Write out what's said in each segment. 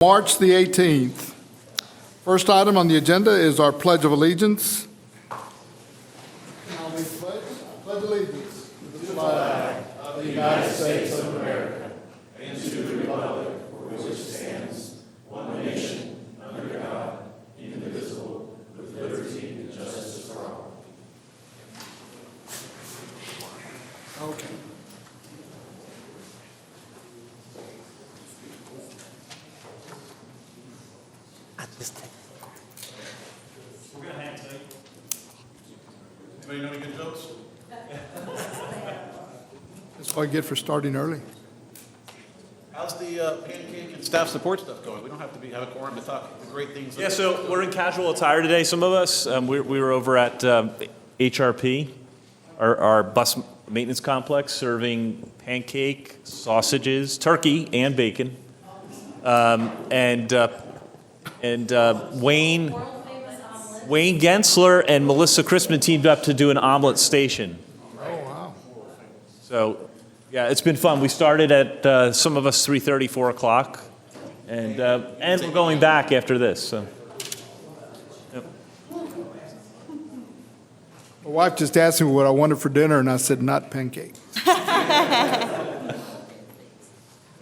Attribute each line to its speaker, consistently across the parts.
Speaker 1: March the 18th. First item on the agenda is our Pledge of Allegiance. I'll be pledged. I pledge allegiance to the flag of the United States of America and to the republic for which it stands, one nation, under God, indivisible, with liberty and justice for all. Okay.
Speaker 2: We're going to hang tight. Anybody know any good jokes?
Speaker 1: That's what I get for starting early.
Speaker 2: How's the pancake and staff support stuff going? We don't have to have a quorum to talk the great things.
Speaker 3: Yeah, so we're in casual attire today, some of us. We were over at HRP, our bus maintenance complex, serving pancake, sausages, turkey, and bacon. Wayne Gensler and Melissa Crispin teamed up to do an omelet station.
Speaker 1: Oh, wow.
Speaker 3: So, yeah, it's been fun. We started at, some of us, 3:30, 4 o'clock, and we're going back after this, so. Yep.
Speaker 1: My wife just asked me what I wanted for dinner, and I said, not pancake.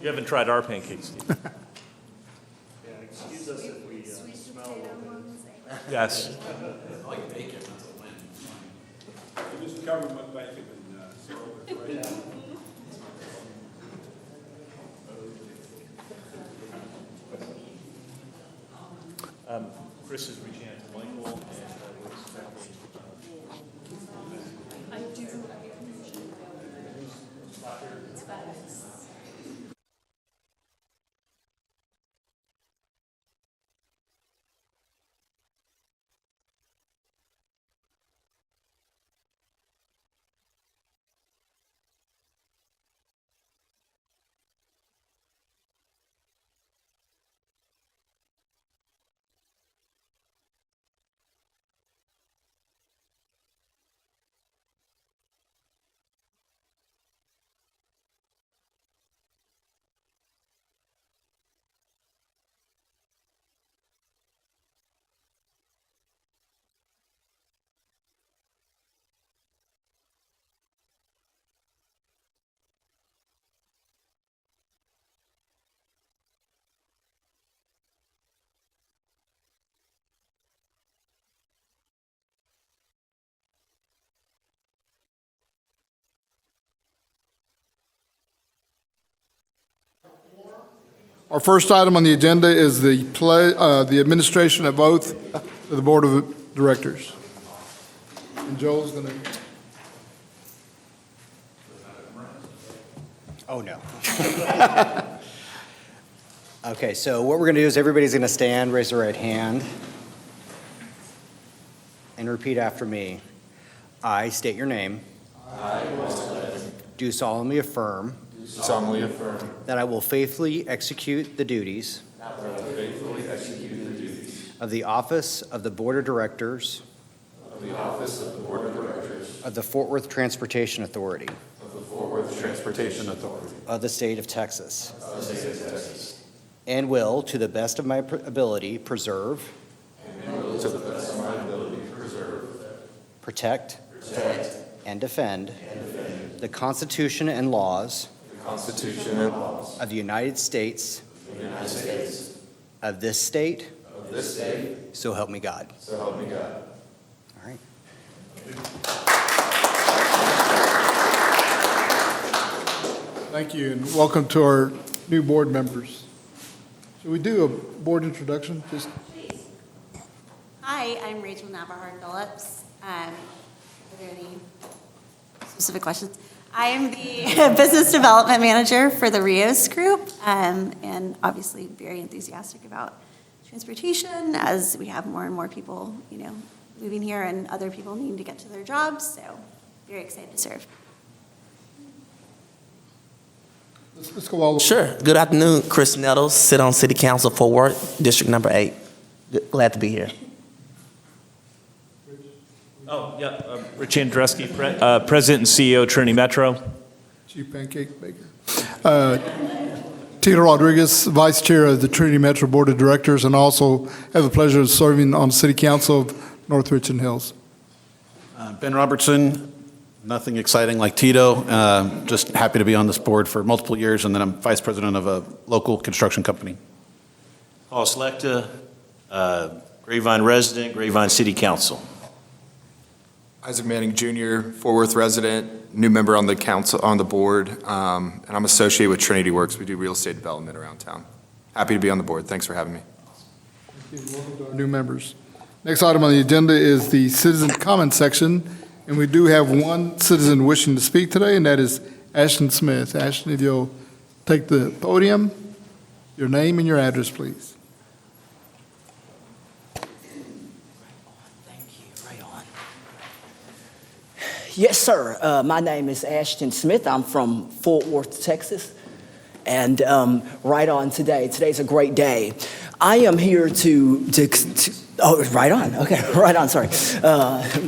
Speaker 3: You haven't tried our pancakes, Steve.
Speaker 2: Excuse us if we smell.
Speaker 3: Yes.
Speaker 2: I like bacon, that's a win.
Speaker 4: Just cover them with bacon and serve it right out.
Speaker 3: Chris is reaching out to Michael, and we're expecting.
Speaker 1: Our first item on the agenda is the administration of oath to the Board of Directors. And Joel's going to...
Speaker 5: Oh, no. Okay, so what we're going to do is everybody's going to stand, raise their right hand, and repeat after me. I state your name. Do solemnly affirm that I will faithfully execute the duties of the office of the Board of Directors of the Fort Worth Transportation Authority of the State of Texas, and will, to the best of my ability, preserve, protect, and defend the Constitution and laws of the United States of this state, so help me God. All right.
Speaker 1: Thank you, and welcome to our new board members. Should we do a board introduction? Just
Speaker 6: Hi, I'm Rachel Navarro Phillips. Are there any specific questions? I am the Business Development Manager for the Rios Group, and obviously very enthusiastic about transportation as we have more and more people, moving here and other people needing to get to their jobs, so very excited to serve.
Speaker 1: let's go all the way.
Speaker 7: Sure. Good afternoon, Chris Nettles, sit on City Council for Worth, District Number 8. Glad to be here.
Speaker 3: Oh, yeah, Rich Andreski, President and CEO, Trinity Metro.
Speaker 1: Chief Pancake Baker.
Speaker 8: Tito Rodriguez, Vice Chair of the Trinity Metro Board of Directors, and also have the pleasure of serving on the City Council of North Richland Hills.
Speaker 2: Ben Robertson, nothing exciting like Tito. Just happy to be on this board for multiple years, and then I'm vice president of a local construction company.
Speaker 9: Paul Slechta, Grapevine resident, Grapevine City Council.
Speaker 10: Isaac Manning Jr., Fort Worth resident, new member on the council, on the board, and I'm associated with Trinity Works. We do real estate development around town. Happy to be on the board. Thanks for having me.
Speaker 8: Welcome to our new members. Next item on the agenda is the citizen comment section, and we do have one citizen wishing to speak today, and that is Ashton Smith. Ashton, if you'll take the podium, your name and your address, please.
Speaker 11: Yes, sir. My name is Ashton Smith. I'm from Fort Worth, Texas. And right on today. Today's a great day. I am here oh, right on. Okay, right on, sorry.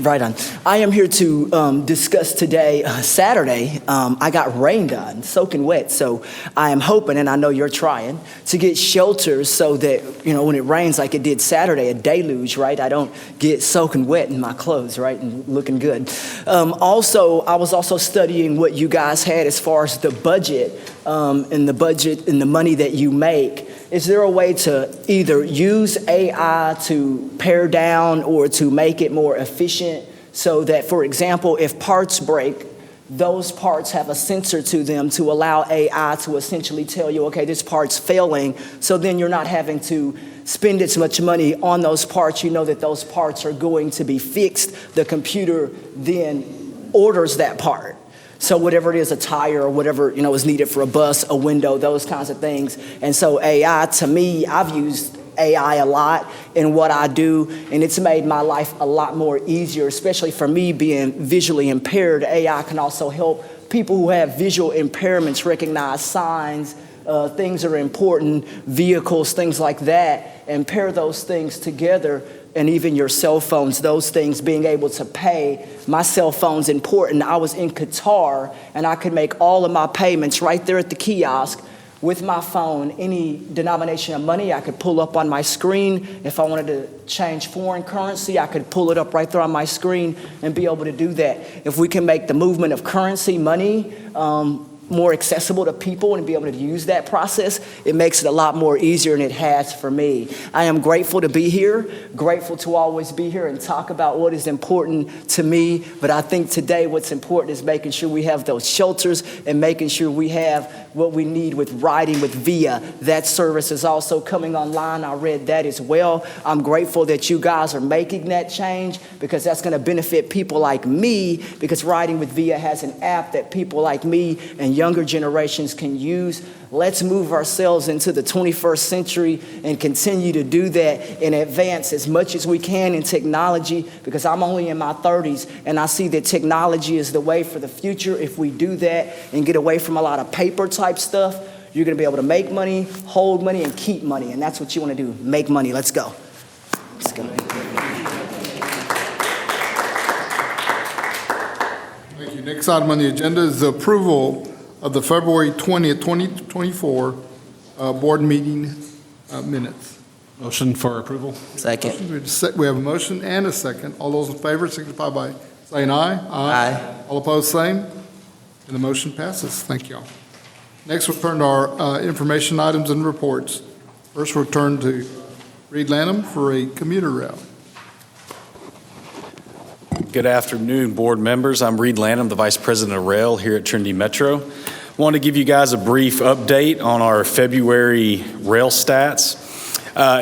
Speaker 11: Right on. I am here to discuss today, Saturday, I got rained on, soaking wet. So I am hoping, and I know you're trying, to get shelters so that, you know, when it rains like it did Saturday, a deluge, right? I don't get soaking wet in my clothes, right? And looking good. Also, I was also studying what you guys had as far as the budget and the money that you make. Is there a way to either use AI to pare down or to make it more efficient so that, for example, if parts break, those parts have a sensor to them to allow AI to essentially tell you, okay, this part's failing, so then you're not having to spend as much money on those parts. You know that those parts are going to be fixed. The computer then orders that part. So whatever it is, a tire or whatever, you know, is needed for a bus, a window, those kinds of things. And so AI, to me, I've used AI a lot in what I do, and it's made my life a lot more easier, especially for me being visually impaired. AI can also help people who have visual impairments recognize signs, things that are important, vehicles, things like that, and pair those things together. And even your cell phones, those things, being able to pay. My cell phone's important. I was in Qatar, and I could make all of my payments right there at the kiosk with my phone. Any denomination of money I could pull up on my screen. If I wanted to change foreign currency, I could pull it up right there on my screen and be able to do that. If we can make the movement of currency, money, more accessible to people and be able to use that process, it makes it a lot more easier than it has for me. I am grateful to be here, grateful to always be here and talk about what is important to me. But I think today what's important is making sure we have those shelters and making sure we have what we need with riding with VIA. That service is also coming online. I read that as well. I'm grateful that you guys are making that change because that's going to benefit people like me, because riding with VIA has an app that people like me and younger generations can use. Let's move ourselves into the 21st century and continue to do that and advance as much as we can in technology, because I'm only in my 30s and I see that technology is the way for the future. If we do that and get away from a lot of paper type stuff, you're going to be able to make money, hold money, and keep money. And that's what you want to do, make money. Let's go. Let's go.
Speaker 8: Thank you. Next item on the agenda is the approval of the February 20th, 2024 board meeting minutes.
Speaker 2: Motion for approval?
Speaker 7: Second.
Speaker 8: We have a motion and a second. All those in favor signify by saying aye.
Speaker 7: Aye.
Speaker 8: All opposed, same. And the motion passes. Thank you all. Next, we'll turn to our information items and reports. First, we'll turn to Reed Lanham for a commuter rally.
Speaker 12: Good afternoon, board members. I'm Reed Lanham, the Vice President of Rail here at Trinity Metro. I want to give you guys a brief update on our February rail stats.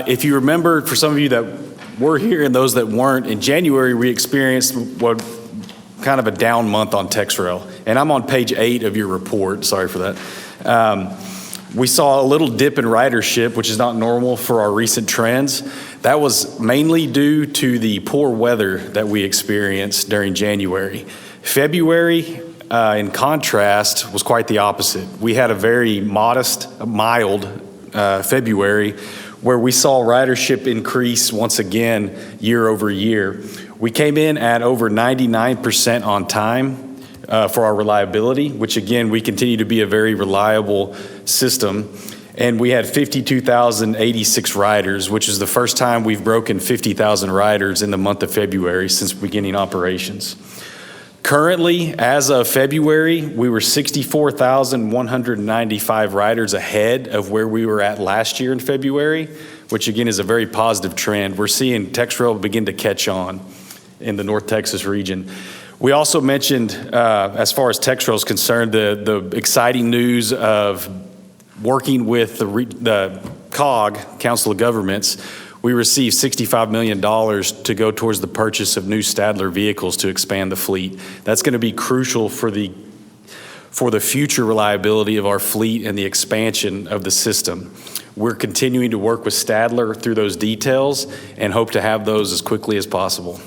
Speaker 12: If you remember, for some of you that were here and those that weren't, in January we experienced what kind of a down month on TexRail. And I'm on page 8 of your report, sorry for that. We saw a little dip in ridership, which is not normal for our recent trends. That was mainly due to the poor weather that we experienced during January. February, in contrast, was quite the opposite. We had a very modest, mild February where we saw ridership increase once again year over year. We came in at over 99% on time for our reliability, which again, we continue to be a very reliable system. and we had 52,086 riders, which is the first time we've broken 50,000 riders in the month of February since beginning operations. Currently, as of February, we were 64,195 riders ahead of where we were at last year in February, which again is a very positive trend. We're seeing TexRail begin to catch on in the North Texas region. We also mentioned, as far as TexRail is concerned, the exciting news of working with the COG, Council of Governments. We received $65 million to go towards the purchase of new Stadler vehicles to expand the fleet. That's going to be crucial for the future reliability of our fleet and the expansion of the system. We're continuing to work with Stadler through those details and hope to have those as quickly as possible.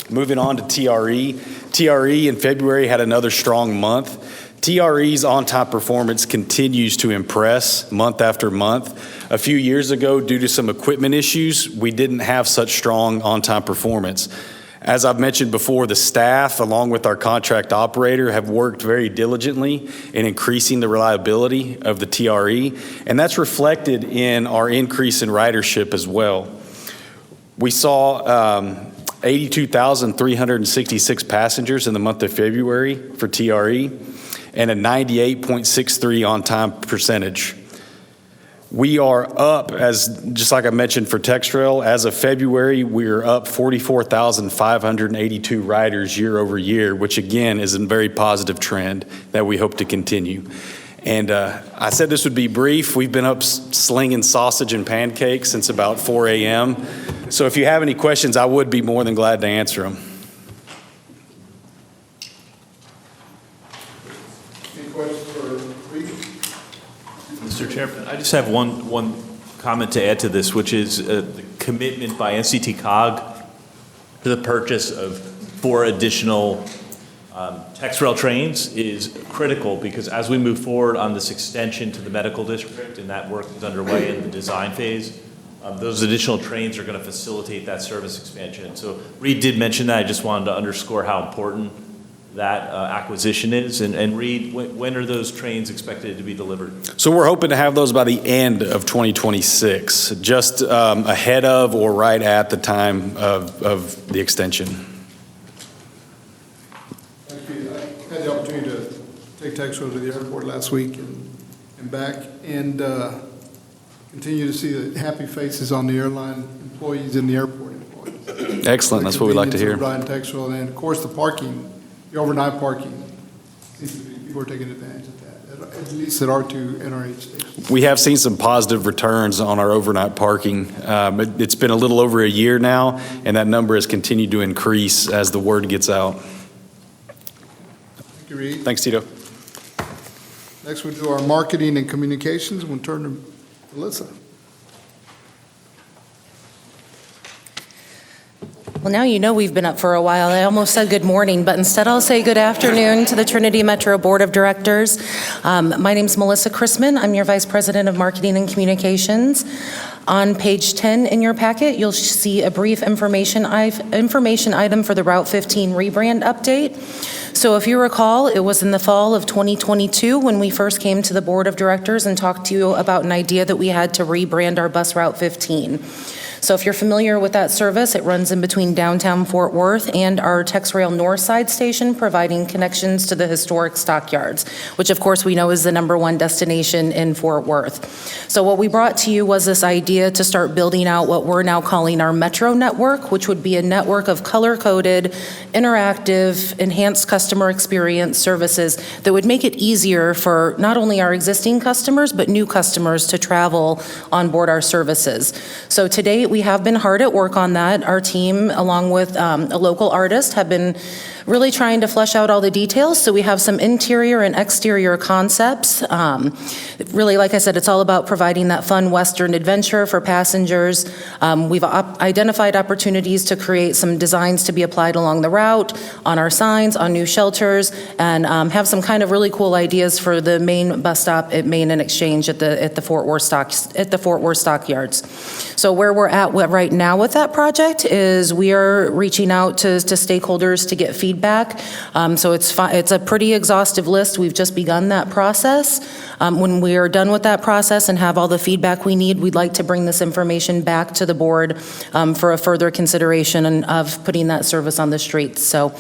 Speaker 12: Moving on to TRE. TRE in February had another strong month. TRE's on-time performance continues to impress month after month. A few years ago, due to some equipment issues, we didn't have such strong on-time performance. As I've mentioned before, the staff, along with our contract operator, have worked very diligently in increasing the reliability of the TRE, and that's reflected in our increase in ridership as well. We saw 82,366 passengers in the month of February for TRE, and a 98.63 on-time percentage. We are up, just like I mentioned for TexRail, as of February, we're up 44,582 riders year over year, which again is a very positive trend that we hope to continue. And I said this would be brief. We've been up slinging sausage and pancakes since about 4 a.m. So if you have any questions, I would be more than glad to answer them.
Speaker 3: Mr. Chairman, I just have one comment to add to this, which is the commitment by NCT COG to the purchase of 4 additional TexRail trains is critical, because as we move forward on this extension to the medical district, and that work is underway in the design phase, those additional trains are going to facilitate that service expansion. So Reed did mention that. I just wanted to underscore how important that acquisition is. And Reed, when are those trains expected to be delivered?
Speaker 12: So we're hoping to have those by the end of 2026, just ahead of or right at the time of the extension.
Speaker 8: Thank you. I had the opportunity to take TexRail to the airport last week and back, and continue to see the happy faces on the airline employees and the airport employees.
Speaker 12: Excellent. That's what we like to hear.
Speaker 8: Riding TexRail, and of course the parking. The overnight parking, seems to be, people are taking advantage of that, at least at our 2 NRH stations.
Speaker 12: We have seen some positive returns on our overnight parking. It's been a little over a year now, and that number has continued to increase as the word gets out.
Speaker 8: Thank you, Reed.
Speaker 12: Thanks, Tito.
Speaker 8: Next, we'll do our marketing and communications. We'll turn to Melissa.
Speaker 13: Well, now you know we've been up for a while. I almost said good morning, but instead I'll say good afternoon to the Trinity Metro Board of Directors. My name's Melissa Chrisman. I'm your Vice President of Marketing and Communications. On page 10 in your packet, you'll see a brief information item for the Route 15 rebrand update. So if you recall, it was in the fall of 2022 when we first came to the Board of Directors and talked to you about an idea that we had to rebrand our bus Route 15. So if you're familiar with that service, it runs in between downtown Fort Worth and our TexRail Northside station, providing connections to the historic stockyards, which of course we know is the #1 destination in Fort Worth. So what we brought to you was this idea to start building out what we're now calling our Metro network, which would be a network of color-coded, interactive, enhanced customer experience services that would make it easier for not only our existing customers, but new customers to travel on board our services. So to date, we have been hard at work on that. Our team, along with a local artist, have been really trying to flesh out all the details. So we have some interior and exterior concepts. Really, like I said, it's all about providing that fun Western adventure for passengers. We've identified opportunities to create some designs to be applied along the route, on our signs, on new shelters, and have some kind of really cool ideas for the main bus stop at Main and Exchange at the Fort Worth Stockyards. So where we're at right now with that project is we are reaching out to stakeholders to get feedback feedback. So it's a pretty exhaustive list. We've just begun that process. When we are done with that process and have all the feedback we need, we'd like to bring this information back to the board for a further consideration of putting that service on the streets. So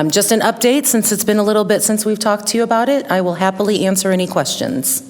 Speaker 13: just an update, since it's been a little bit since we've talked to you about it. I will happily answer any questions.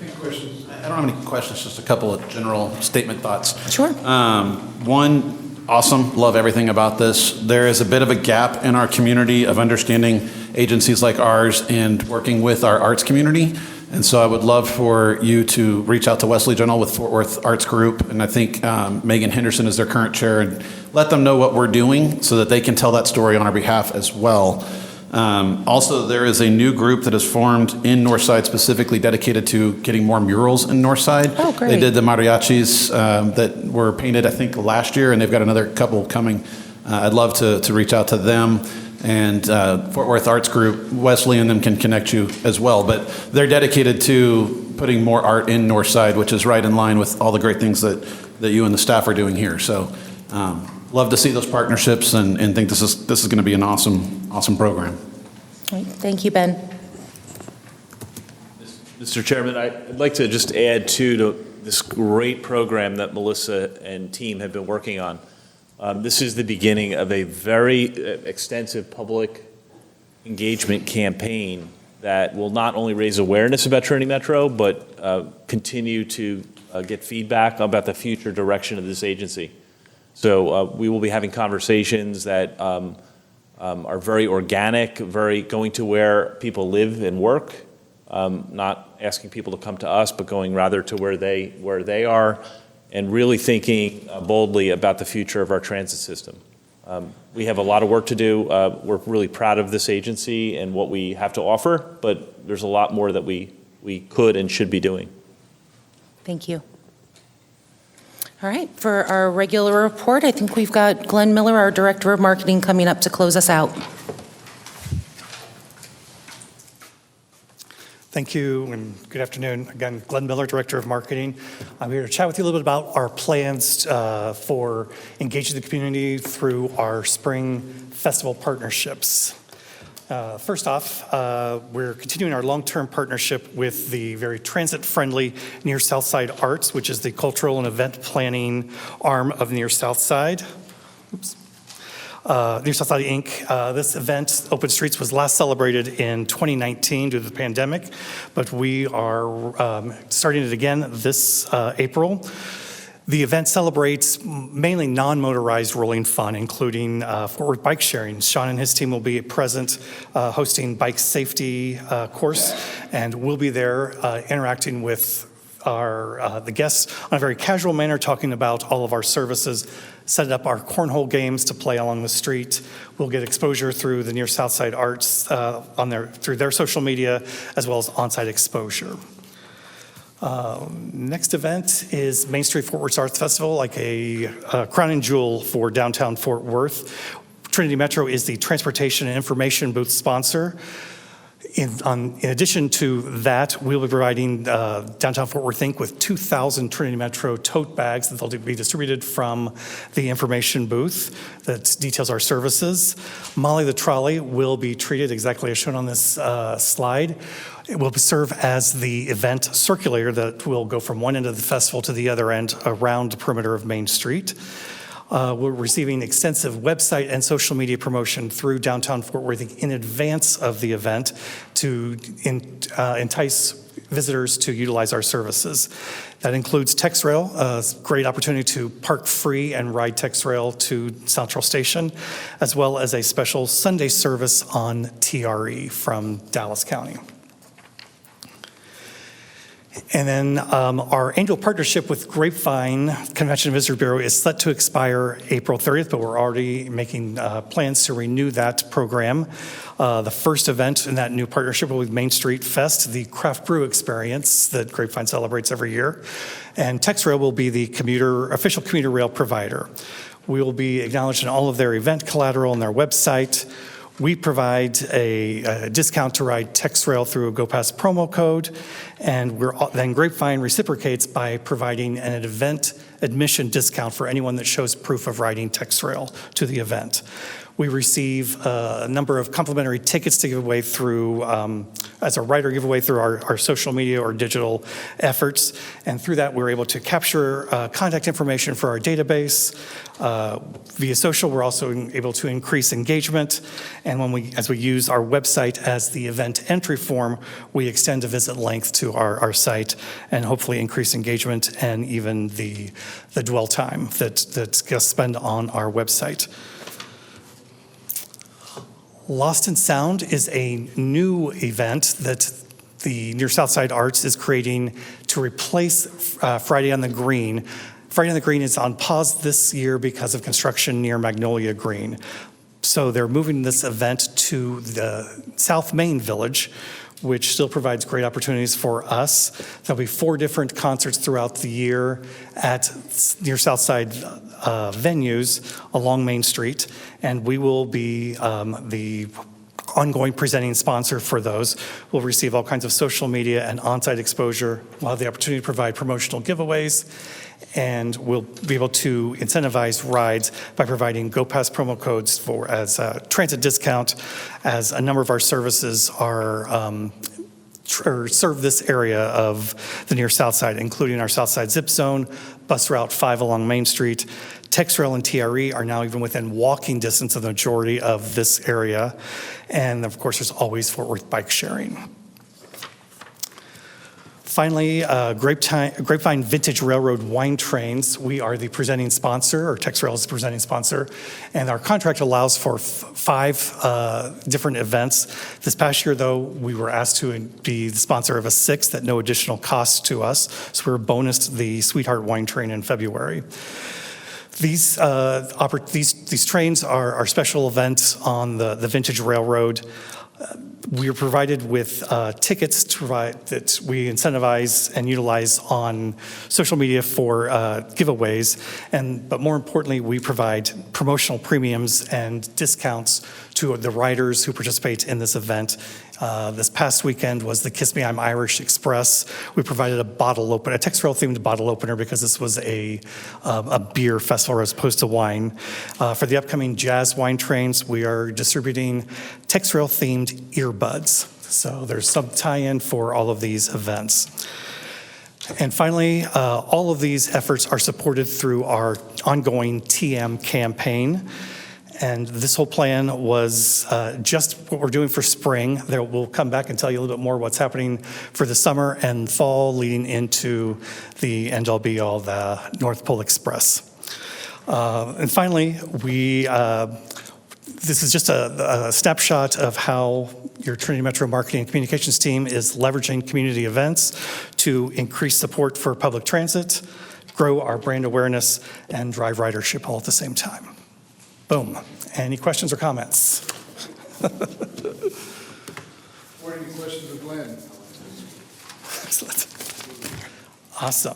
Speaker 2: Any questions? I don't have any questions, just a couple of general statement thoughts.
Speaker 13: Sure.
Speaker 2: One, awesome, love everything about this. There is a bit of a gap in our community of understanding agencies like ours and working with our arts community. And so I would love for you to reach out to Wesley General with Fort Worth Arts Group, and I think Megan Henderson is their current chair, and let them know what we're doing so that they can tell that story on our behalf as well. Also, there is a new group that is formed in Northside specifically dedicated to getting more murals in Northside.
Speaker 13: Oh, great.
Speaker 2: They did the mariachis that were painted, I think, last year, and they've got another couple coming. I'd love to reach out to them. And Fort Worth Arts Group, Wesley and them can connect you as well. But they're dedicated to putting more art in Northside, which is right in line with all the great things that you and the staff are doing here. So love to see those partnerships and think this is going to be an awesome program.
Speaker 13: All right. Thank you, Ben.
Speaker 3: Mr. Chairman, I'd like to just add to this great program that Melissa and team have been working on. This is the beginning of a very extensive public engagement campaign that will not only raise awareness about Trinity Metro, but continue to get feedback about the future direction of this agency. So we will be having conversations that are very organic, very going to where people live and work, not asking people to come to us, but going rather to where they are, and really thinking boldly about the future of our transit system. We have a lot of work to do. We're really proud of this agency and what we have to offer, but there's a lot more that we could and should be doing.
Speaker 13: Thank you. All right, for our regular report, I think we've got Glenn Miller, our Director of Marketing, coming up to close us out.
Speaker 14: Thank you, and good afternoon. Again, Glenn Miller, Director of Marketing. I'm here to chat with you a little bit about our plans for engaging the community through our spring festival partnerships. First off, we're continuing our long-term partnership with the very transit-friendly Near South Side Arts, which is the cultural and event planning arm of Near South Side. Near South Side Inc. This event, Open Streets, was last celebrated in 2019 due to the pandemic, but we are starting it again this April. The event celebrates mainly non-motorized rolling fun, including Fort Worth bike sharing. Sean and his team will be present hosting bike safety course, and we'll be there interacting with the guests on a very casual manner, talking about all of our services, setting up our cornhole games to play along the street. We'll get exposure through the Near South Side Arts through their social media, as well as on-site exposure. Next event is Main Street Fort Worth Arts Festival, like a crowning jewel for downtown Fort Worth. Trinity Metro is the transportation and information booth sponsor. In addition to that, we'll be providing Downtown Fort Worth Inc. with 2,000 Trinity Metro tote bags that they'll be distributed from the information booth that details our services. Molly the Trolley will be treated exactly as shown on this slide. It will serve as the event circulator that will go from one end of the festival to the other end around the perimeter of Main Street. We're receiving extensive website and social media promotion through Downtown Fort Worth in advance of the event to entice visitors to utilize our services. That includes TexRail, a great opportunity to park free and ride TexRail to Central Station, as well as a special Sunday service on TRE from Dallas County. And then our annual partnership with Grapevine Convention and Visitor Bureau is set to expire April 30th, but we're already making plans to renew that program. The first event in that new partnership will be Main Street Fest, the craft brew experience that Grapevine celebrates every year. And TexRail will be the official commuter rail provider. We will be acknowledged in all of their event collateral on their website. We provide a discount to ride TexRail through a GoPass promo code, and then Grapevine reciprocates by providing an event admission discount for anyone that shows proof of riding TexRail to the event. We receive a number of complimentary tickets to give away through, as a writer giveaway through our social media or digital efforts. And through that, we're able to capture contact information for our database. Via social, we're also able to increase engagement. And as we use our website as the event entry form, we extend a visit length to our site and hopefully increase engagement and even the dwell time that guests spend on our website. Lost in Sound is a new event that the Near South Side Arts is creating to replace Friday on the Green. Friday on the Green is on pause this year because of construction near Magnolia Green. So they're moving this event to the South Main Village, which still provides great opportunities for us. There'll be 4 different concerts throughout the year at Near South Side venues along Main Street, and we will be the ongoing presenting sponsor for those. We'll receive all kinds of social media and on-site exposure. We'll have the opportunity to provide promotional giveaways, and we'll be able to incentivize rides by providing GoPass promo codes as a transit discount, as a number of our services are serve this area of the Near South Side, including our South Side Zip Zone, Bus Route 5 along Main Street. TexRail and TRE are now even within walking distance of the majority of this area. And of course, there's always Fort Worth bike sharing. Finally, Grapevine Vintage Railroad Wine Trains. We are the presenting sponsor, or TexRail is the presenting sponsor, and our contract allows for 5 different events. This past year, though, we were asked to be the sponsor of a 6th at no additional cost to us, so we were bonused the Sweetheart Wine Train in February. These trains are special events on the Vintage Railroad. We are provided with tickets that we incentivize and utilize on social media for giveaways, but more importantly, we provide promotional premiums and discounts to the riders who participate in this event. This past weekend was the Kiss Me I'm Irish Express. We provided a TexRail themed bottle opener because this was a beer festival as opposed to wine. For the upcoming Jazz Wine Trains, we are distributing TexRail themed earbuds. So there's some tie-in for all of these events. And finally, all of these efforts are supported through our ongoing TM campaign. And this whole plan was just what we're doing for spring. We'll come back and tell you a little bit more what's happening for the summer and fall leading into the end-all be-all, the North Pole Express. And finally, this is just a snapshot of how your Trinity Metro Marketing and Communications team is leveraging community events to increase support for public transit, grow our brand awareness, and drive ridership all at the same time. Boom. Any questions or comments?
Speaker 8: Or any questions of Glenn?
Speaker 14: Excellent. Awesome.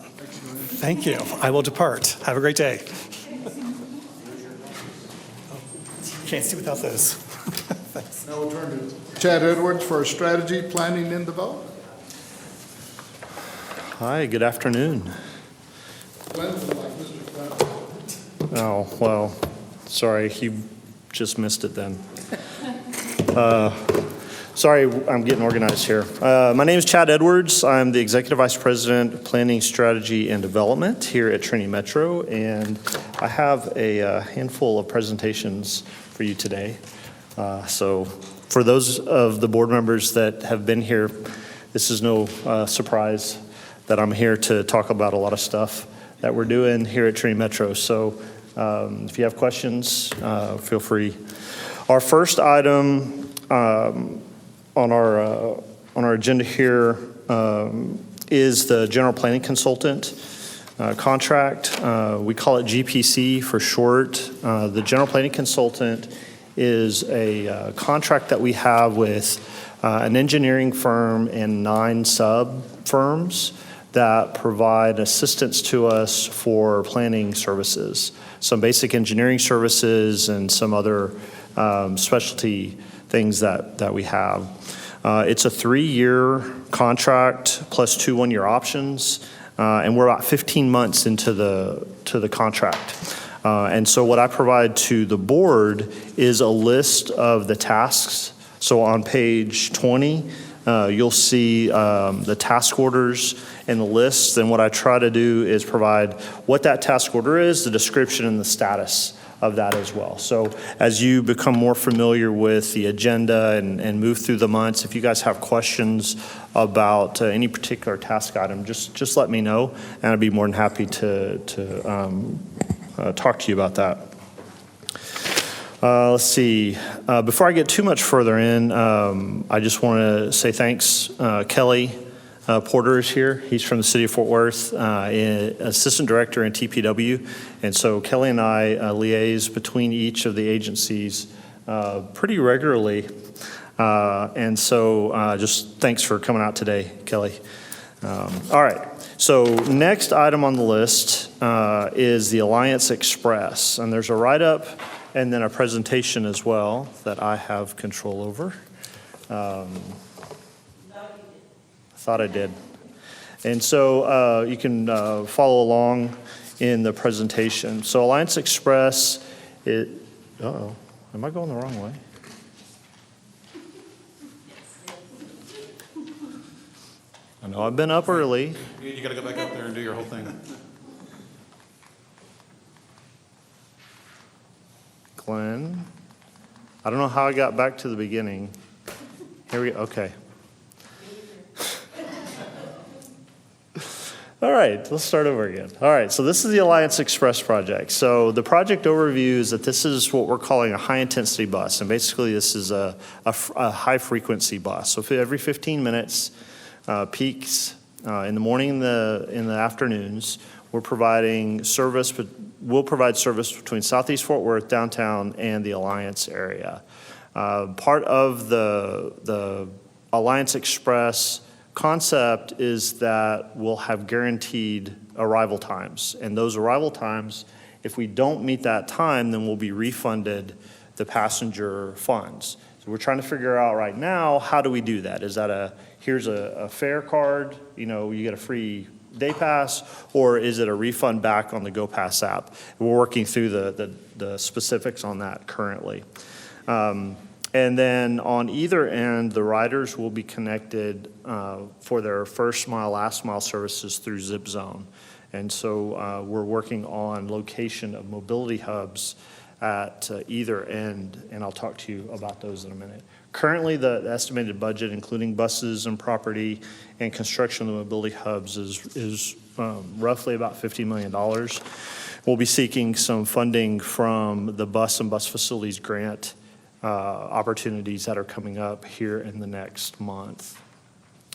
Speaker 14: Thank you. I will depart. Have a great day. Can't see without those. Thanks.
Speaker 8: Now we'll turn to Chad Edwards for strategy, planning, and development.
Speaker 15: Hi, good afternoon.
Speaker 8: Glenn's like Mr. Glenn.
Speaker 15: Oh, well, sorry, you just missed it then. Sorry, I'm getting organized here. My name is Chad Edwards. I'm the Executive Vice President of Planning, Strategy, and Development here at Trinity Metro, and I have a handful of presentations for you today. So for those of the board members that have been here, this is no surprise that I'm here to talk about a lot of stuff that we're doing here at Trinity Metro. So if you have questions, feel free. Our first item on our agenda here is the general planning consultant contract. We call it GPC for short. The general planning consultant is a contract that we have with an engineering firm and 9 sub firms that provide assistance to us for planning services, some basic engineering services and some other specialty things that we have. It's a 3-year contract plus 2 one-year options, and we're about 15 months into the contract. And so what I provide to the board is a list of the tasks. So on page 20, you'll see the task orders and the lists. And what I try to do is provide what that task order is, the description, and the status of that as well. So as you become more familiar with the agenda and move through the months, if you guys have questions about any particular task item, just let me know, and I'd be more than happy to talk to you about that. Let's see. Before I get too much further in, I just want to say thanks. Kelly Porter is here. He's from the city of Fort Worth, assistant director in TPW. And so Kelly and I liaise between each of the agencies pretty regularly. And so just thanks for coming out today, Kelly. All right. So next item on the list is the Alliance Express. And there's a write-up and then a presentation as well that I have control over. Thought I did. And so you can follow along in the presentation. So Alliance Express, uh-oh, am I going the wrong way? I know I've been up early.
Speaker 2: You got to go back up there and do your whole thing.
Speaker 15: Glenn, I don't know how I got back to the beginning. Here we go, okay. All right, let's start over again. All right, so this is the Alliance Express project. So the project overview is that this is what we're calling a high-intensity bus, and basically this is a high-frequency bus. So every 15 minutes, peaks in the morning and in the afternoons, we'll provide service between Southeast Fort Worth, downtown, and the Alliance area. Part of the Alliance Express concept is that we'll have guaranteed arrival times. And those arrival times, if we don't meet that time, then we'll be refunded the passenger funds. So we're trying to figure out right now, how do we do that? Is that here's a fare card, you get a free day pass, or is it a refund back on the GoPass app? We're working through the specifics on that currently. And then on either end, the riders will be connected for their first mile, last mile services through Zip Zone. And so we're working on location of mobility hubs at either end, and I'll talk to you about those in a minute. Currently, the estimated budget, including buses and property and construction of the mobility hubs, is roughly about $50 million. We'll be seeking some funding from the bus and bus facilities grant opportunities that are coming up here in the next month.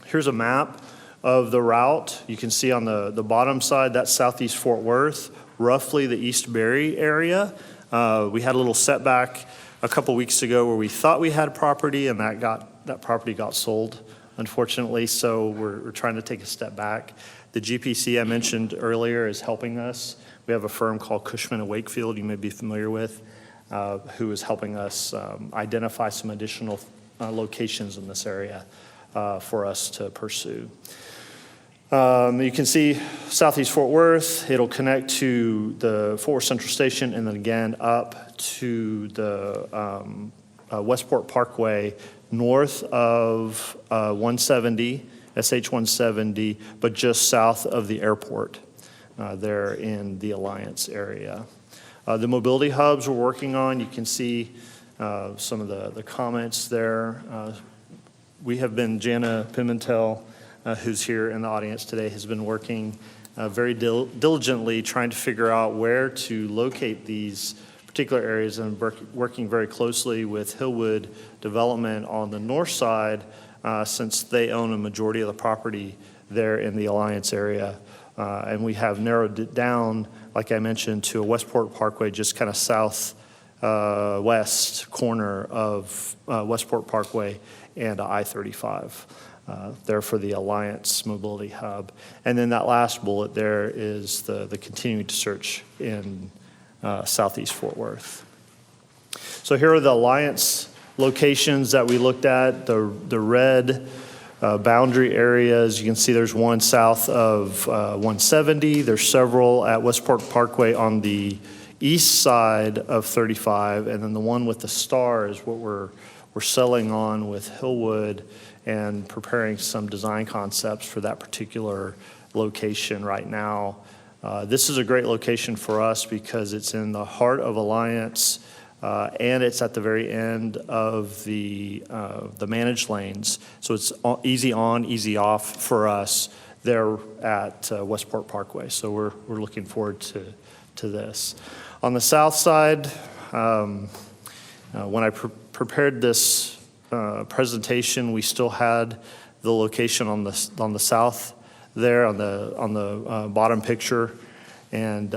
Speaker 15: Here's a map of the route. You can see on the bottom side, that's Southeast Fort Worth, roughly the East Berry area. We had a little setback a couple weeks ago where we thought we had property, and that property got sold, unfortunately, so we're trying to take a step back. The GPC I mentioned earlier is helping us. We have a firm called Cushman & Wakefield you may be familiar with, who is helping us identify some additional locations in this area for us to pursue. You can see Southeast Fort Worth. It'll connect to the Fort Worth Central Station and then again up to the Westport Parkway north of 170, SH 170, but just south of the airport there in the Alliance area. The mobility hubs we're working on, you can see some of the comments there. We have been, Jana Pimentel, who's here in the audience today, has been working very diligently trying to figure out where to locate these particular areas, and working very closely with Hillwood Development on the north side, since they own a majority of the property there in the Alliance area. And we have narrowed it down, like I mentioned, to a Westport Parkway, just kind of south west corner of Westport Parkway and I-35. There for the Alliance Mobility Hub. And then that last bullet there is the continuing to search in Southeast Fort Worth. So here are the Alliance locations that we looked at, the red boundary areas. You can see there's one south of 170. There's several at Westport Parkway on the east side of 35, and then the one with the star is what we're selling on with Hillwood and preparing some design concepts for that particular location right now. This is a great location for us because it's in the heart of Alliance, and it's at the very end of the managed lanes. So it's easy on, easy off for us there at Westport Parkway. So we're looking forward to this. On the south side, when I prepared this presentation, we still had the location on the south there on the bottom picture, and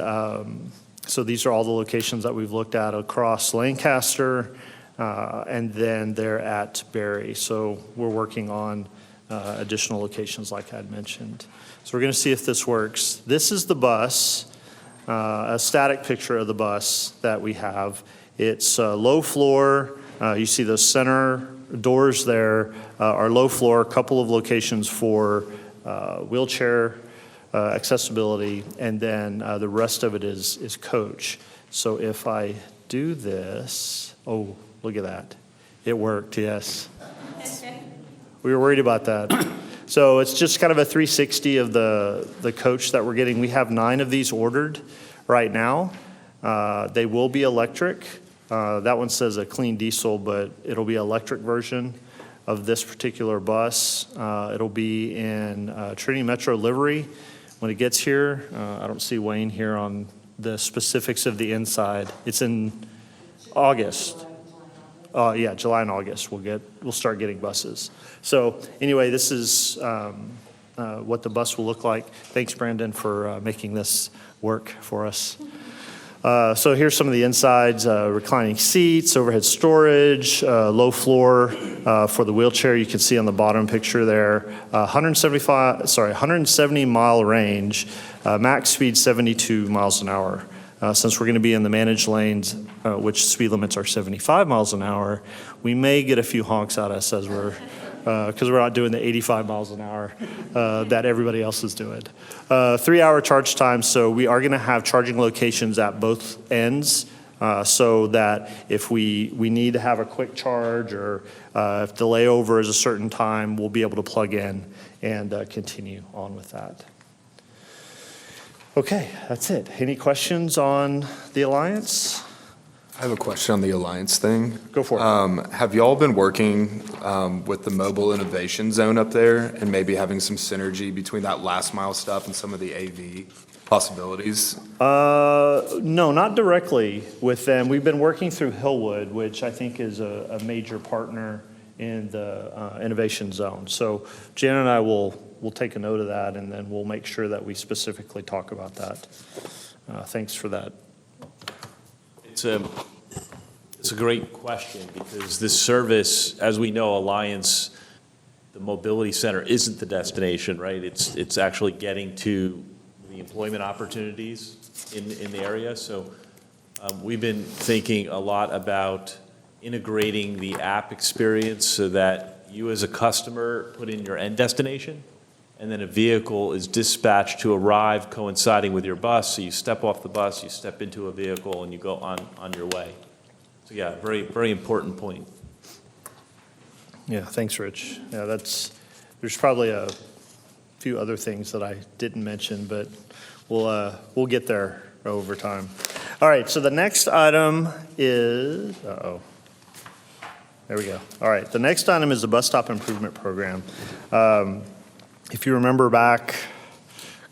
Speaker 15: so these are all the locations that we've looked at across Lancaster, and then they're at Berry. So we're working on additional locations like I had mentioned. So we're going to see if this works. This is the bus, a static picture of the bus that we have. It's low floor. You see those center doors there are low floor, a couple of locations for wheelchair accessibility, and then the rest of it is coach. So if I do this, oh, look at that. It worked, yes. We were worried about that. So it's just kind of a 360 of the coach that we're getting. We have 9 of these ordered right now. They will be electric. That one says a clean diesel, but it'll be an electric version of this particular bus. It'll be in Trinity Metro livery when it gets here. I don't see Wayne here on the specifics of the inside. It's in August. Yeah, July and August we'll start getting buses. So anyway, this is what the bus will look like. Thanks, Brandon, for making this work for us. So here's some of the insides, reclining seats, overhead storage, low floor for the wheelchair. You can see on the bottom picture there, 170 mile range, max speed 72 miles an hour. Since we're going to be in the managed lanes, which speed limits are 75 miles an hour, we may get a few honks at us as because we're not doing the 85 miles an hour that everybody else is doing. 3-hour charge time, so we are going to have charging locations at both ends so that if we need to have a quick charge or if the layover is a certain time, we'll be able to plug in and continue on with that. Okay, that's it. Any questions on the Alliance?
Speaker 10: I have a question on the Alliance thing.
Speaker 15: Go for it.
Speaker 10: Have y'all been working with the mobile innovation zone up there and maybe having some synergy between that last mile stuff and some of the AV possibilities?
Speaker 15: No, not directly with them. We've been working through Hillwood, which I think is a major partner in the innovation zone. So Jan and I will take a note of that, and then we'll make sure that we specifically talk about that. Thanks for that.
Speaker 3: It's a great question because this service, as we know, Alliance, the mobility center isn't the destination, right? It's actually getting to the employment opportunities in the area. So we've been thinking a lot about integrating the app experience so that you as a customer put in your end destination, and then a vehicle is dispatched to arrive coinciding with your bus. So you step off the bus, you step into a vehicle, and you go on your way. So yeah, very, very important point.
Speaker 15: Yeah, thanks, Rich. Yeah, there's probably a few other things that I didn't mention, but we'll get there over time. All right, so the next item is, there we go. All right, the next item is the bus stop improvement program. If you remember back,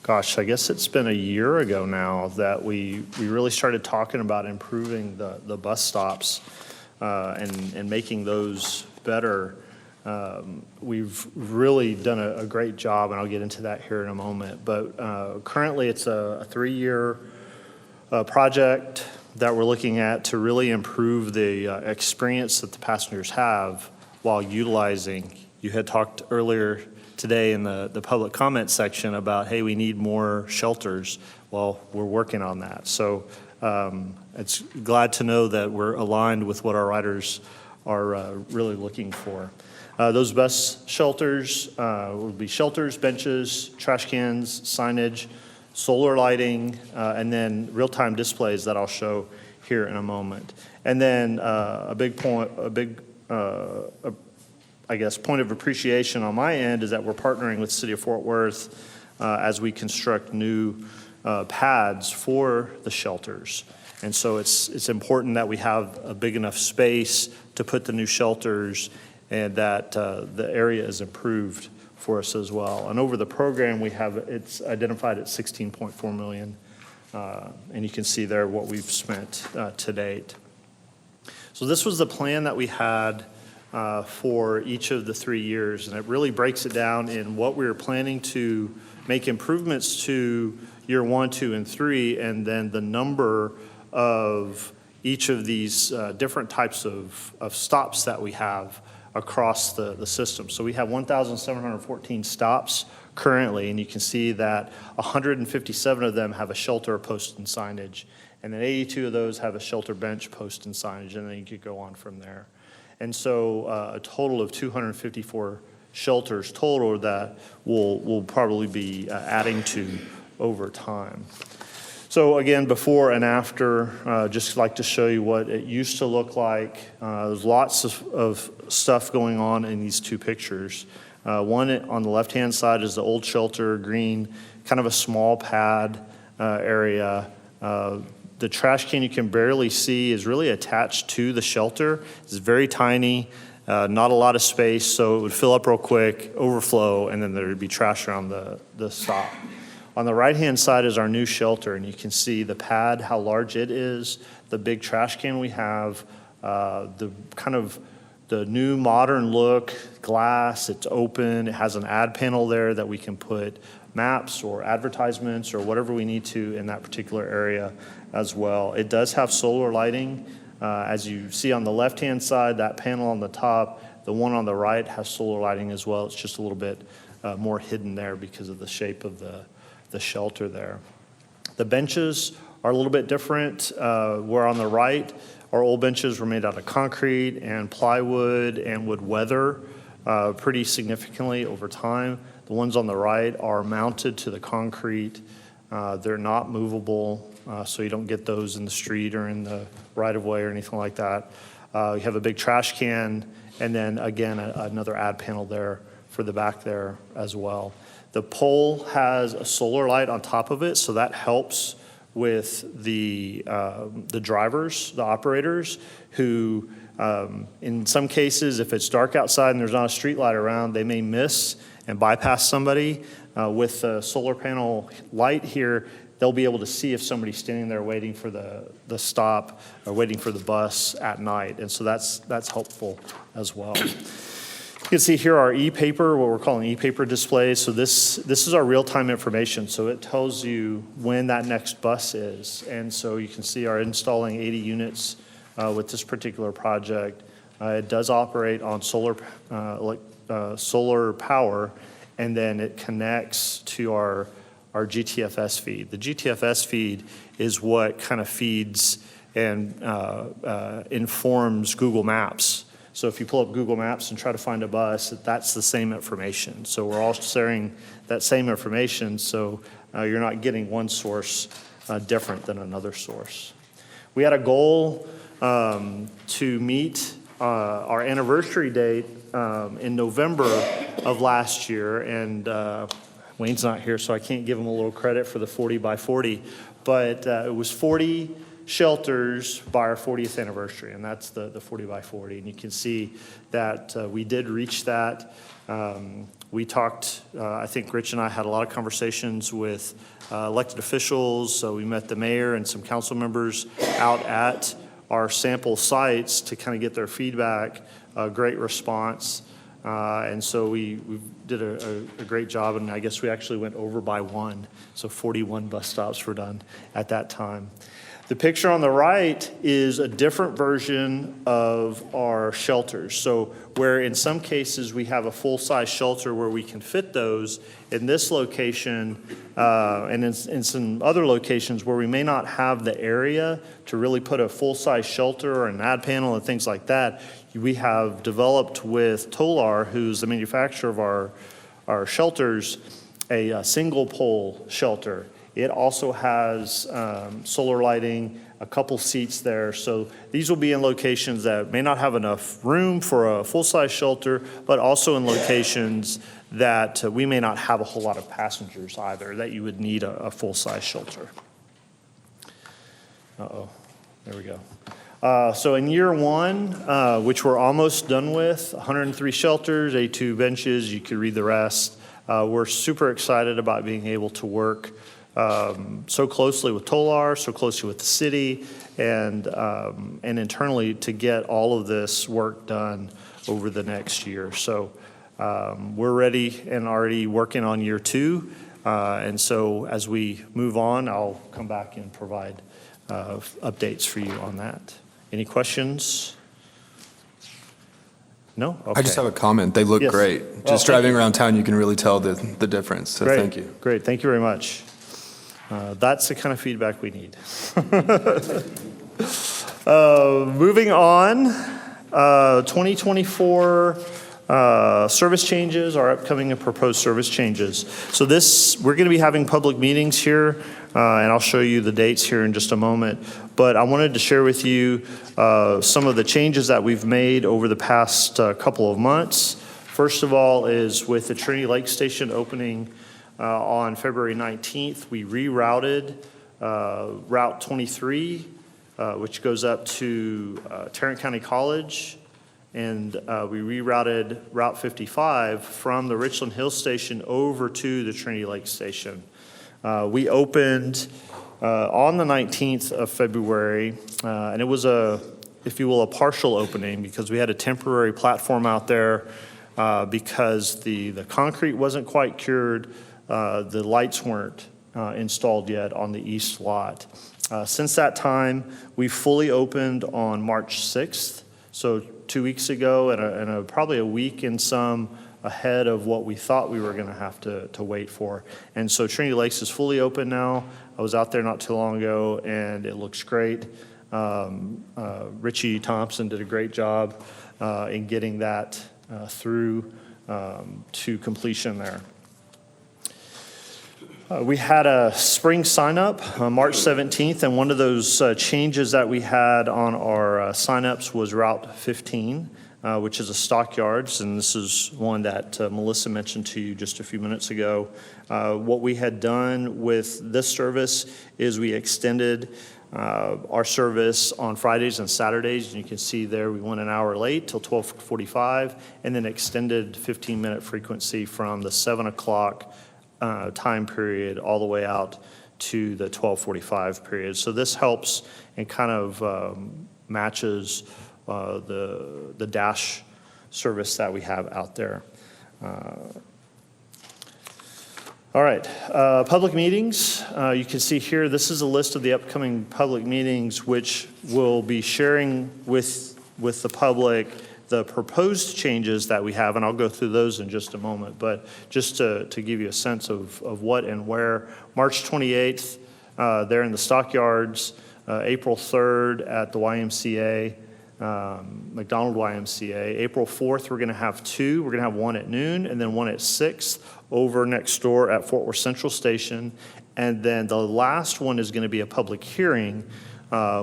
Speaker 15: gosh, I guess it's been a year ago now that we really started talking about improving the bus stops and making those better. We've really done a great job, and I'll get into that here in a moment. But currently, it's a 3-year project that we're looking at to really improve the experience that the passengers have while utilizing. You had talked earlier today in the public comment section about, hey, we need more shelters. Well, we're working on that. So it's glad to know that we're aligned with what our riders are really looking for. Those bus shelters will be shelters, benches, trash cans, signage, solar lighting, and then real-time displays that I'll show here in a moment. And then I guess, point of appreciation on my end is that we're partnering with the City of Fort Worth as we construct new pads for the shelters. And so it's important that we have a big enough space to put the new shelters and that the area is improved for us as well. And over the program, it's identified at $16.4 million. And you can see there what we've spent to date. So this was the plan that we had for each of the 3 years, and it really breaks it down in what we were planning to make improvements to year 1, 2, and 3, and then the number of each of these different types of stops that we have across the system. So we have 1,714 stops currently, and you can see that 157 of them have a shelter post and signage, and then 82 of those have a shelter bench post and signage, and then you could go on from there. And so a total of 254 shelters total that we'll probably be adding to over time. So again, before and after, just like to show you what it used to look like. There's lots of stuff going on in these two pictures. One on the left-hand side is the old shelter, green, kind of a small pad area. The trash can you can barely see is really attached to the shelter. It's very tiny, not a lot of space, so it would fill up real quick, overflow, and then there would be trash around the stop. On the right-hand side is our new shelter, and you can see the pad, how large it is, the big trash can we have, the new modern look, glass, it's open, it has an ad panel there that we can put maps or advertisements or whatever we need to in that particular area as well. It does have solar lighting. As you see on the left-hand side, that panel on the top, the one on the right has solar lighting as well. It's just a little bit more hidden there because of the shape of the shelter there. The benches are a little bit different. Where on the right, our old benches were made out of concrete and plywood and would weather pretty significantly over time. The ones on the right are mounted to the concrete. They're not movable, so you don't get those in the street or in the right-of-way or anything like that. You have a big trash can, and then again, another ad panel there for the back there as well. The pole has a solar light on top of it, so that helps with the drivers, the operators, who in some cases, if it's dark outside and there's not a street light around, they may miss and bypass somebody. With the solar panel light here, they'll be able to see if somebody's standing there waiting for the stop or waiting for the bus at night, and so that's helpful as well. You can see here our e-paper, what we're calling e-paper displays. So this is our real-time information. So it tells you when that next bus is. And so you can see our installing 80 units with this particular project. It does operate on solar power, and then it connects to our GTFS feed. The GTFS feed is what kind of feeds and informs Google Maps. So if you pull up Google Maps and try to find a bus, that's the same information. So we're all sharing that same information, so you're not getting one source different than another source. We had a goal to meet our anniversary date in November of last year, and Wayne's not here, so I can't give him a little credit for the 40 by 40, but it was 40 shelters by our 40th anniversary, and that's the 40 by 40. And you can see that we did reach that. We talked, I think Rich and I had a lot of conversations with elected officials, so we met the mayor and some council members out at our sample sites to kind of get their feedback, great response. And so we did a great job, and I guess we actually went over by one, so 41 bus stops were done at that time. The picture on the right is a different version of our shelters. So where in some cases we have a full-size shelter where we can fit those, in this location and in some other locations where we may not have the area to really put a full-size shelter or an ad panel and things like that, we have developed with Tolar, who's the manufacturer of our shelters, a single pole shelter. It also has solar lighting, a couple seats there. So these will be in locations that may not have enough room for a full-size shelter, but also in locations that we may not have a whole lot of passengers either, that you would need a full-size shelter. Uh-oh, there we go. So in year one, which we're almost done with, 103 shelters, 82 benches, you could read the rest. We're super excited about being able to work so closely with Tolar, so closely with the city, and internally to get all of this work done over the next year. So we're ready and already working on year two. And so as we move on, I'll come back and provide updates for you on that. Any questions? No? Okay.
Speaker 10: I just have a comment. They look
Speaker 15: Yes.
Speaker 10: great. Just driving around town, you can really tell the difference. So
Speaker 15: Great.
Speaker 10: thank you.
Speaker 15: Great. Thank you very much. That's the kind of feedback we need. Moving on, 2024 service changes, our upcoming and proposed service changes. So we're going to be having public meetings here, and I'll show you the dates here in just a moment. But I wanted to share with you some of the changes that we've made over the past couple of months. First of all is with the Trinity Lake Station opening on February 19th, we rerouted Route 23, which goes up to Tarrant County College, and we rerouted Route 55 from the Richland Hill Station over to the Trinity Lake Station. We opened on the 19th of February, and it was if you will, a partial opening because we had a temporary platform out there because the concrete wasn't quite cured. The lights weren't installed yet on the east lot. Since that time, we fully opened on March 6th, so 2 weeks ago, and probably a week and some ahead of what we thought we were going to have to wait for. And so Trinity Lakes is fully open now. I was out there not too long ago, and it looks great. Richie Thompson did a great job in getting that through to completion there. We had a spring sign-up on March 17th, and one of those changes that we had on our sign-ups was Route 15, which is a stockyards, and this is one that Melissa mentioned to you just a few minutes ago. What we had done with this service is we extended our service on Fridays and Saturdays, and you can see there we went an hour late till 12:45, and then extended 15-minute frequency from the 7 o'clock time period all the way out to the 12:45 period. So this helps and kind of matches the dash service that we have out there. All right, public meetings. You can see here, this is a list of the upcoming public meetings which will be sharing with the public the proposed changes that we have, and I'll go through those in just a moment, but just to give you a sense of what and where. March 28th, there in the stockyards, April 3rd at the YMCA, McDonald YMCA. April 4th, we're going to have two. We're going to have one at noon and then one at 6 over next door at Fort Worth Central Station. And then the last one is going to be a public hearing,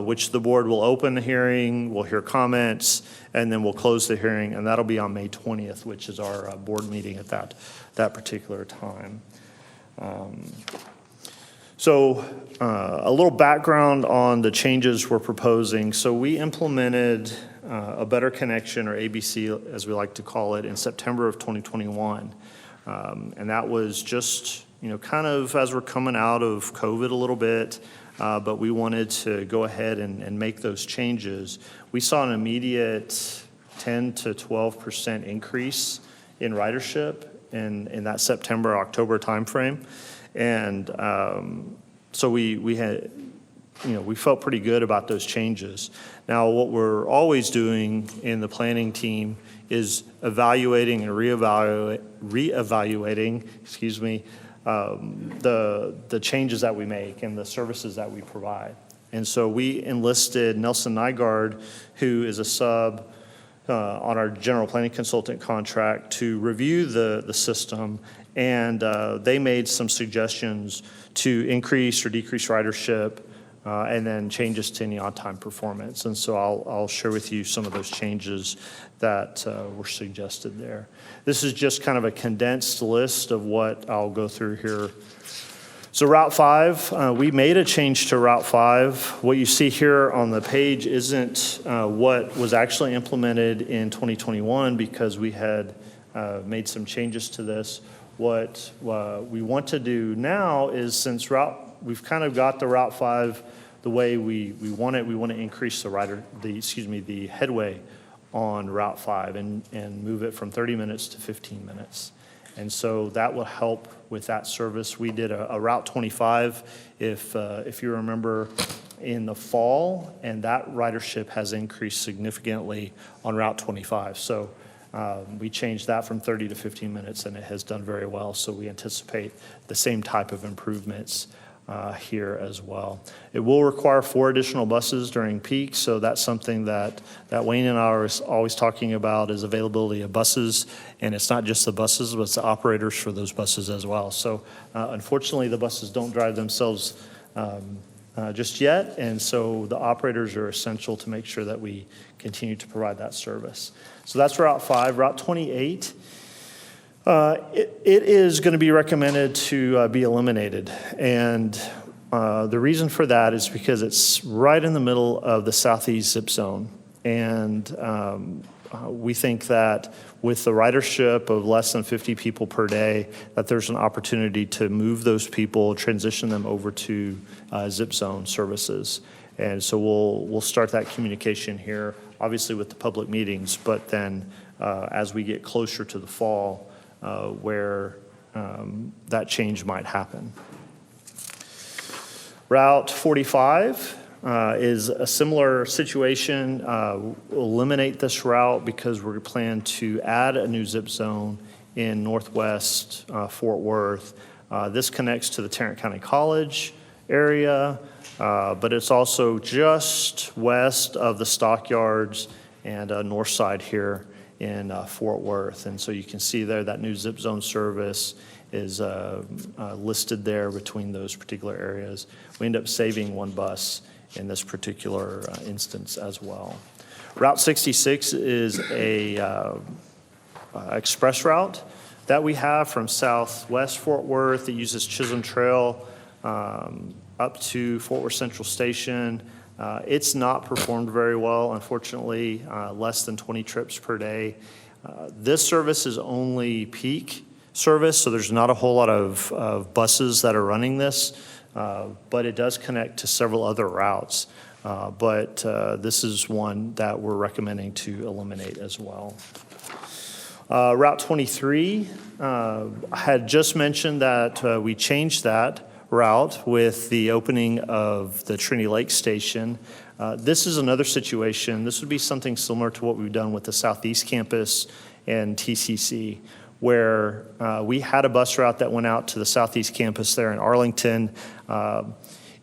Speaker 15: which the board will open the hearing, we'll hear comments, and then we'll close the hearing, and that'll be on May 20th, which is our board meeting at that particular time. So a little background on the changes we're proposing. So we implemented a Better Connection, or ABC as we like to call it, in September of 2021. And that was just, kind of as we're coming out of COVID a little bit, but we wanted to go ahead and make those changes. We saw an immediate 10 to 12% increase in ridership in that September-October timeframe. And so we had, we felt pretty good about those changes. Now, what we're always doing in the planning team is evaluating and reevaluating, the changes that we make and the services that we provide. And so we enlisted Nelson Nygaard, who is a sub on our general planning consultant contract, to review the system And they made some suggestions to increase or decrease ridership, and then changes to any on-time performance. And so I'll share with you some of those changes that were suggested there. This is just kind of a condensed list of what I'll go through here. So Route 5, we made a change to Route 5. What you see here on the page isn't what was actually implemented in 2021 because we had made some changes to this. What we want to do now is, since we've kind of got the Route 5 the way we want it, we want to increase the headway on Route 5 and move it from 30 minutes to 15 minutes. And so that will help with that service. We did a Route 25, if you remember, in the fall, and that ridership has increased significantly on Route 25. So we changed that from 30 to 15 minutes, and it has done very well. So we anticipate the same type of improvements here as well. It will require 4 additional buses during peak, so that's something that Wayne and I are always talking about, is availability of buses, and it's not just the buses, but it's the operators for those buses as well. So unfortunately, the buses don't drive themselves just yet, and so the operators are essential to make sure that we continue to provide that service. So that's Route 5. Route 28, it is going to be recommended to be eliminated, and the reason for that is because it's right in the middle of the southeast zip zone, and we think that with the ridership of less than 50 people per day, that there's an opportunity to move those people, transition them over to zip zone services. And so we'll start that communication here, obviously with the public meetings, but then as we get closer to the fall, where that change might happen. Route 45 is a similar situation. We'll eliminate this route because we plan to add a new zip zone in northwest Fort Worth. This connects to the Tarrant County College area, but it's also just west of the stockyards and north side here in Fort Worth. And so you can see there that new zip zone service is listed there between those particular areas. We end up saving 1 bus in this particular instance as well. Route 66 is a express route that we have from southwest Fort Worth. It uses Chisholm Trail up to Fort Worth Central Station. It's not performed very well, unfortunately, less than 20 trips per day. This service is only peak service, so there's not a whole lot of buses that are running this, but it does connect to several other routes. But this is one that we're recommending to eliminate as well. Route 23, I had just mentioned that we changed that route with the opening of the Trinity Lake Station. This is another situation. This would be something similar to what we've done with the Southeast Campus and TCC, where we had a bus route that went out to the Southeast Campus there in Arlington.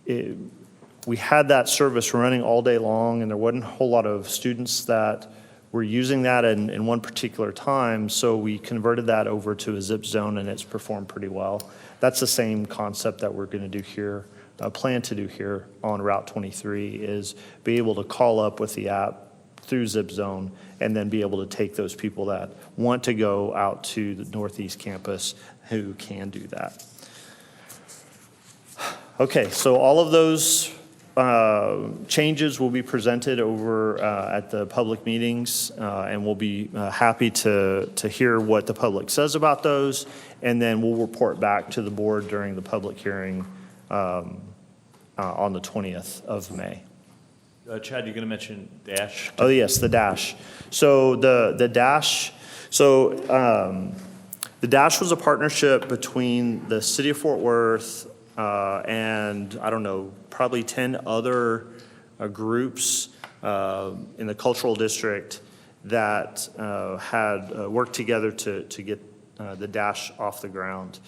Speaker 15: We had that service running all day long, and there wasn't a whole lot of students that were using that in one particular time, so we converted that over to a zip zone, and it's performed pretty well. That's the same concept that we're going to do here, plan to do here on Route 23, is be able to call up with the app through Zip Zone and then be able to take those people that want to go out to the Northeast Campus who can do that. Okay, so all of those changes will be presented over at the public meetings, and we'll be happy to hear what the public says about those, and then we'll report back to the board during the public hearing on the 20th of May.
Speaker 3: Chad, you're going to mention Dash?
Speaker 15: Oh, yes, the Dash. So the Dash, the Dash was a partnership between the city of Fort Worth and, I don't know, probably 10 other groups in the cultural district that had worked together to get the Dash off the ground.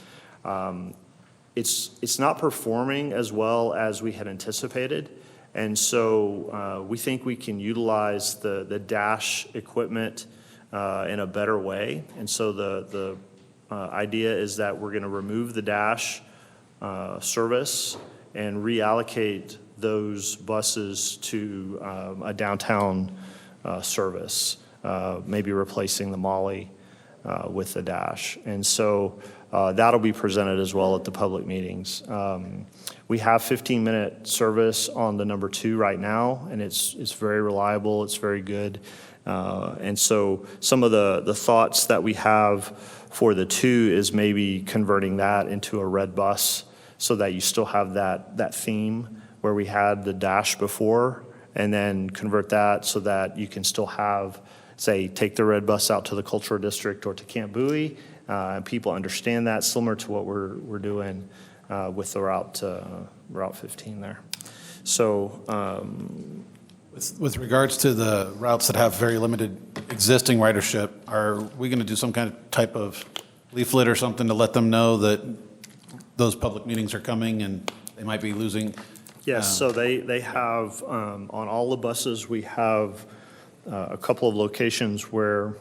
Speaker 15: It's not performing as well as we had anticipated, and so we think we can utilize the Dash equipment in a better way. And so the idea is that we're going to remove the Dash service and reallocate those buses to a downtown service, maybe replacing the Molly with the Dash. And so that'll be presented as well at the public meetings. We have 15-minute service on the number 2 right now, and it's very reliable, it's very good. And so some of the thoughts that we have for the 2 is maybe converting that into a red bus so that you still have that theme where we had the Dash before, and then convert that so that you can still have, say, take the red bus out to the cultural district or to Camp Bowie, and people understand that, similar to what we're doing with the Route 15 there. So
Speaker 2: With regards to the routes that have very limited existing ridership, are we going to do some kind of type of leaflet or something to let them know that those public meetings are coming and they might be losing?
Speaker 15: Yes, so they have, on all the buses, we have a couple of locations where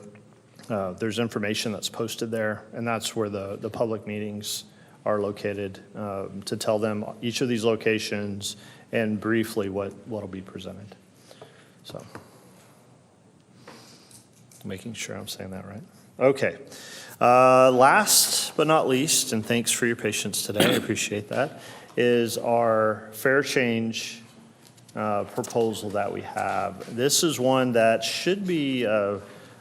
Speaker 15: there's information that's posted there, and that's where the public meetings are located, to tell them each of these locations and briefly what'll be presented. So, making sure I'm saying that right. Okay. Last but not least, and thanks for your patience today, I appreciate that, is our fare change proposal that we have. This is one that should be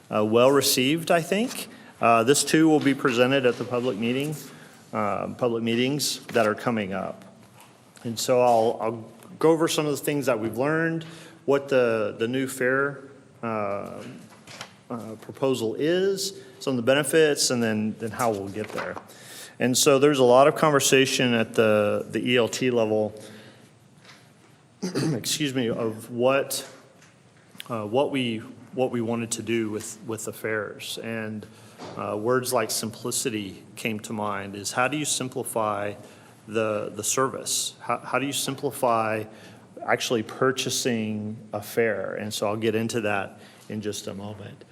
Speaker 15: well received, I think. This too will be presented at the public meetings that are coming up. And so I'll go over some of the things that we've learned, what the new fare proposal is, some of the benefits, and then how we'll get there. And so there's a lot of conversation at the ELT level, excuse me, of what we wanted to do with the fares. And words like simplicity came to mind. Is how do you simplify the service? How do you simplify actually purchasing a fare? And so I'll get into that in just a moment.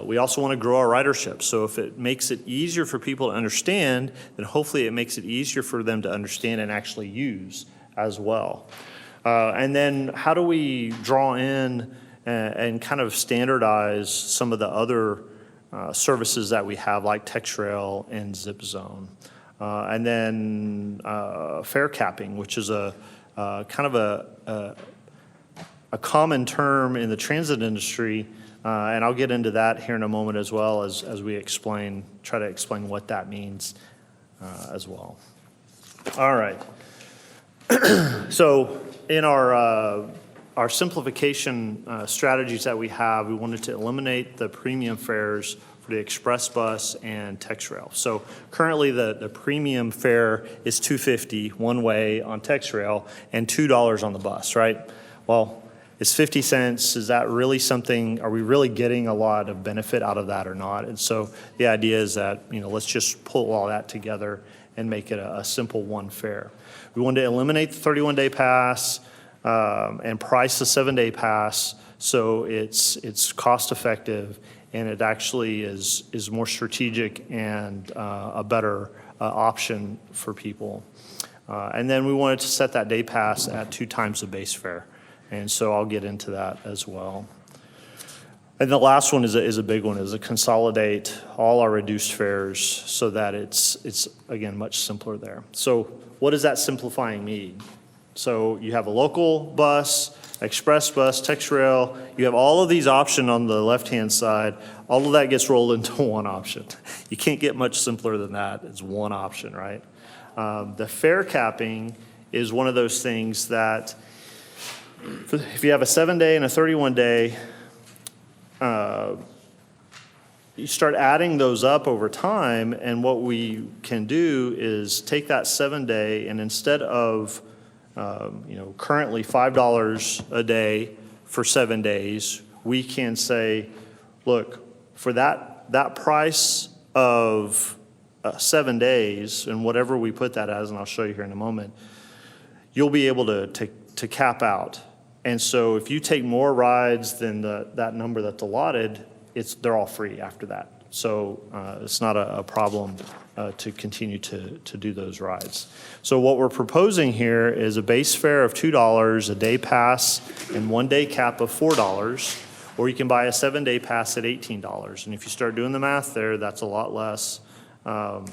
Speaker 15: We also want to grow our ridership. So if it makes it easier for people to understand, then hopefully it makes it easier for them to understand and actually use as well. And then how do we draw in and kind of standardize some of the other services that we have, like TextRail and Zip Zone. And then fare capping, which is a kind of a common term in the transit industry. And I'll get into that here in a moment as well as we try to explain what that means as well. All right. So in our simplification strategies that we have, we wanted to eliminate the premium fares for the express bus and TextRail. So currently the premium fare is $2.50 one way on TextRail and $2 on the bus, right? Well, it's 50 cents. Is that really something, are we really getting a lot of benefit out of that or not? And so the idea is that, let's just pull all that together and make it a simple one fare. We wanted to eliminate the 31-day pass and price the 7-day pass so it's cost effective and it actually is more strategic and a better option for people. And then we wanted to set that day pass at 2 times the base fare. And so I'll get into that as well. And the last one is a big one, is to consolidate all our reduced fares so that it's again, much simpler there. So what does that simplifying mean? So you have a local bus, express bus, TextRail. You have all of these options on the left-hand side. All of that gets rolled into one option. You can't get much simpler than that. It's one option, right? The fare capping is one of those things that if you have a 7-day and a 31-day, you start adding those up over time, and what we can do is take that 7-day and instead of currently $5 a day for 7 days, we can say, look, for that price of 7 days, and whatever we put that as, and I'll show you here in a moment, you'll be able to cap out. And so if you take more rides than that number that's allotted, they're all free after that. So it's not a problem to continue to do those rides. So what we're proposing here is a base fare of $2, a day pass, and 1 day cap of $4, or you can buy a 7-day pass at $18. And if you start doing the math there, that's a lot less. The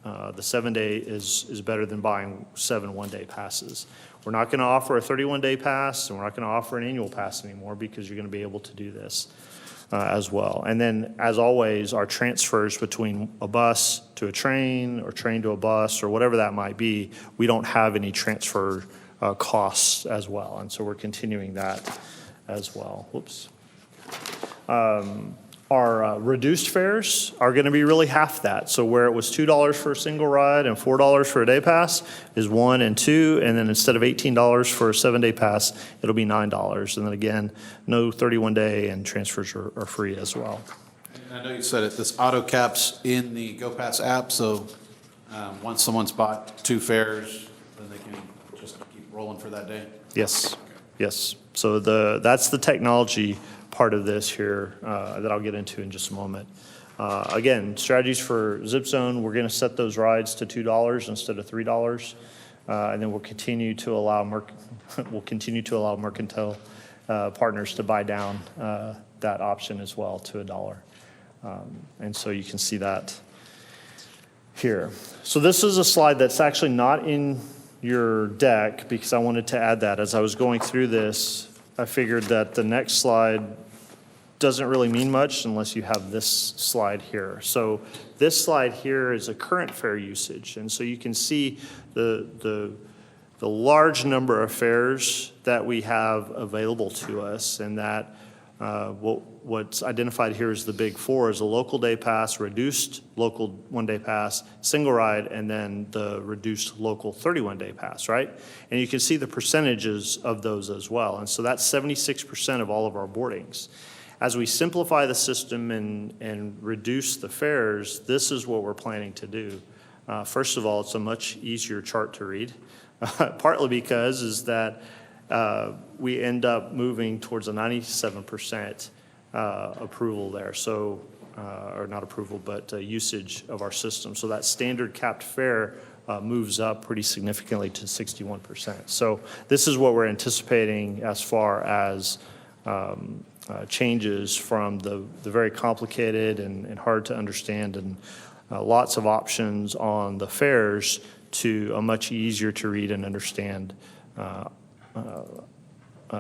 Speaker 15: 7-day is better than buying 7 1-day passes. We're not going to offer a 31-day pass, and we're not going to offer an annual pass anymore because you're going to be able to do this as well. And then, as always, our transfers between a bus to a train or train to a bus or whatever that might be, we don't have any transfer costs as well. And so we're continuing that as well. Whoops. Our reduced fares are going to be really half that. So where it was $2 for a single ride and $4 for a day pass is 1 and 2, and then instead of $18 for a 7-day pass, it'll be $9. And then again, no 31-day, and transfers are free as well.
Speaker 2: I know you said it, this auto caps in the GoPass app, so once someone's bought 2 fares, then they can just keep rolling for that day?
Speaker 15: Yes, yes. So that's the technology part of this here that I'll get into in just a moment. Again, strategies for Zip Zone, we're going to set those rides to $2 instead of $3, and then we'll continue to allow mercantile partners to buy down that option as well to $1. And so you can see that here. So this is a slide that's actually not in your deck because I wanted to add that. As I was going through this, I figured that the next slide doesn't really mean much unless you have this slide here. So this slide here is a current fare usage. And so you can see the large number of fares that we have available to us, and that what's identified here as the big 4 is a local day pass, reduced local 1-day pass, single ride, and then the reduced local 31-day pass, right? And you can see the percentages of those as well. And so that's 76% of all of our boardings. As we simplify the system and reduce the fares, this is what we're planning to do. First of all, it's a much easier chart to read, partly because is that we end up moving towards a 97% approval there. So, or not approval, but usage of our system. So that standard capped fare moves up pretty significantly to 61%. So this is what we're anticipating as far as changes from the very complicated and hard to understand and lots of options on the fares to a much easier to read and understand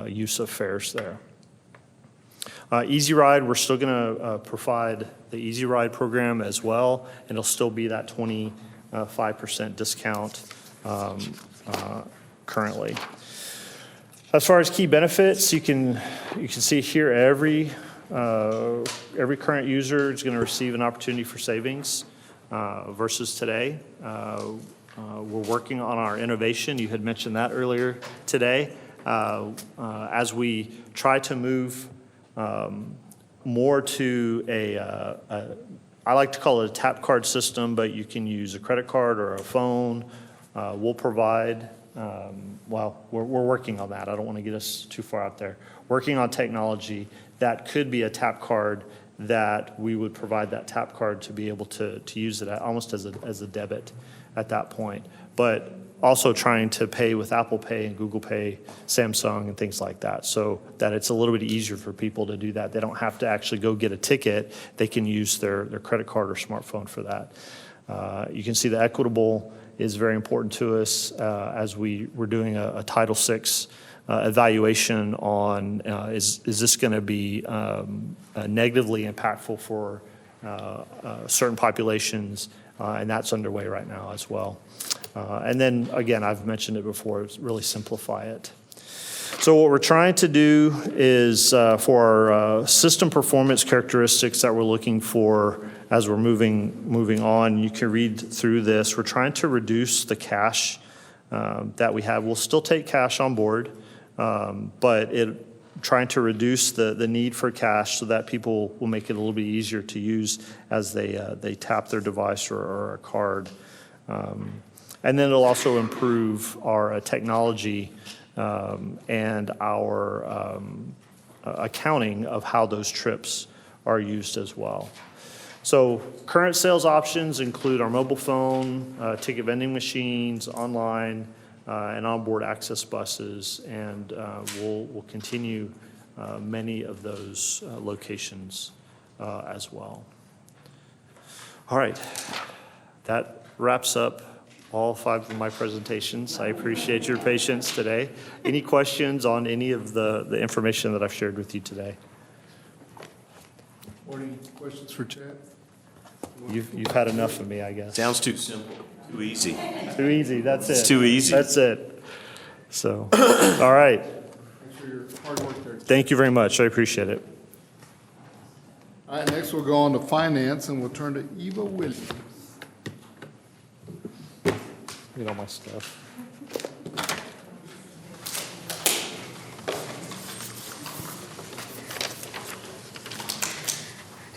Speaker 15: use of fares there. Easy Ride, we're still going to provide the Easy Ride program as well, and it'll still be that 25% discount currently. As far as key benefits, you can see here every current user is going to receive an opportunity for savings versus today. We're working on our innovation. You had mentioned that earlier today. As we try to move more to I like to call it a tap card system, but you can use a credit card or a phone. We'll provide, we're working on that. I don't want to get us too far out there. Working on technology that could be a tap card that we would provide that tap card to be able to use it almost as a debit at that point. But also trying to pay with Apple Pay and Google Pay, Samsung, and things like that, so that it's a little bit easier for people to do that. They don't have to actually go get a ticket. They can use their credit card or smartphone for that. You can see the equitable is very important to us as we're doing a Title VI evaluation on is this going to be negatively impactful for certain populations, and that's underway right now as well. And then, again, I've mentioned it before, really simplify it. So what we're trying to do is for our system performance characteristics that we're looking for as we're moving on, you can read through this. We're trying to reduce the cash that we have. We'll still take cash on board, but trying to reduce the need for cash so that people will make it a little bit easier to use as they tap their device or a card. And then it'll also improve our technology and our accounting of how those trips are used as well. So current sales options include our mobile phone, ticket vending machines, online, and onboard access buses, and we'll continue many of those locations as well. All right, that wraps up all 5 of my presentations. I appreciate your patience today. Any questions on any of the information that I've shared with you today?
Speaker 8: Or any questions for Chad?
Speaker 15: You've had enough of me, I guess.
Speaker 9: Sounds too simple, too easy.
Speaker 15: Too easy, that's it.
Speaker 9: It's too easy.
Speaker 15: That's it. So, all right.
Speaker 8: Thanks for your hard work there.
Speaker 15: Thank you very much. I appreciate it.
Speaker 8: All right, next we'll go on to finance, and we'll turn to Eva Williams.
Speaker 15: Get all my stuff.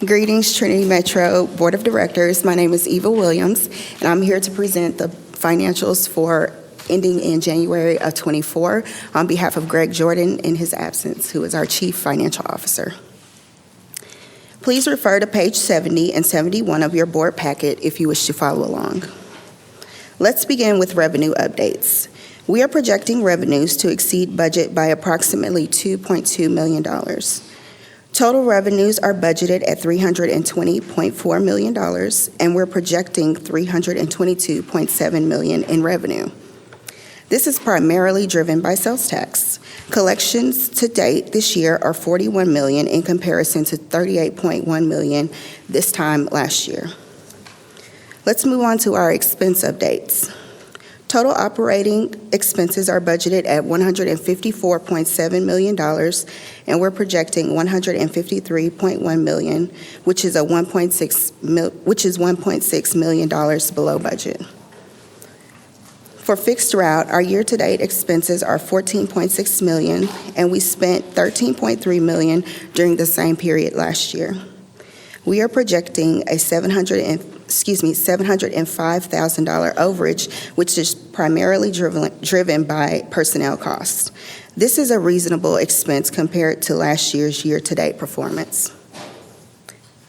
Speaker 16: Greetings, Trinity Metro Board of Directors. My name is Eva Williams, and I'm here to present the financials for ending in January of '24 on behalf of Greg Jordan in his absence, who is our Chief Financial Officer. Please refer to page 70 and 71 of your board packet if you wish to follow along. Let's begin with revenue updates. We are projecting revenues to exceed budget by approximately $2.2 million. Total revenues are budgeted at $320.4 million, and we're projecting $322.7 million in revenue. This is primarily driven by sales tax. Collections to date this year are $41 million in comparison to $38.1 million this time last year. Let's move on to our expense updates. Total operating expenses are budgeted at $154.7 million, and we're projecting $153.1 million, which is $1.6 million below budget. For fixed route, our year-to-date expenses are $14.6 million, and we spent $13.3 million during the same period last year. We are projecting a $705,000 overage, which is primarily driven by personnel costs. This is a reasonable expense compared to last year's year-to-date performance.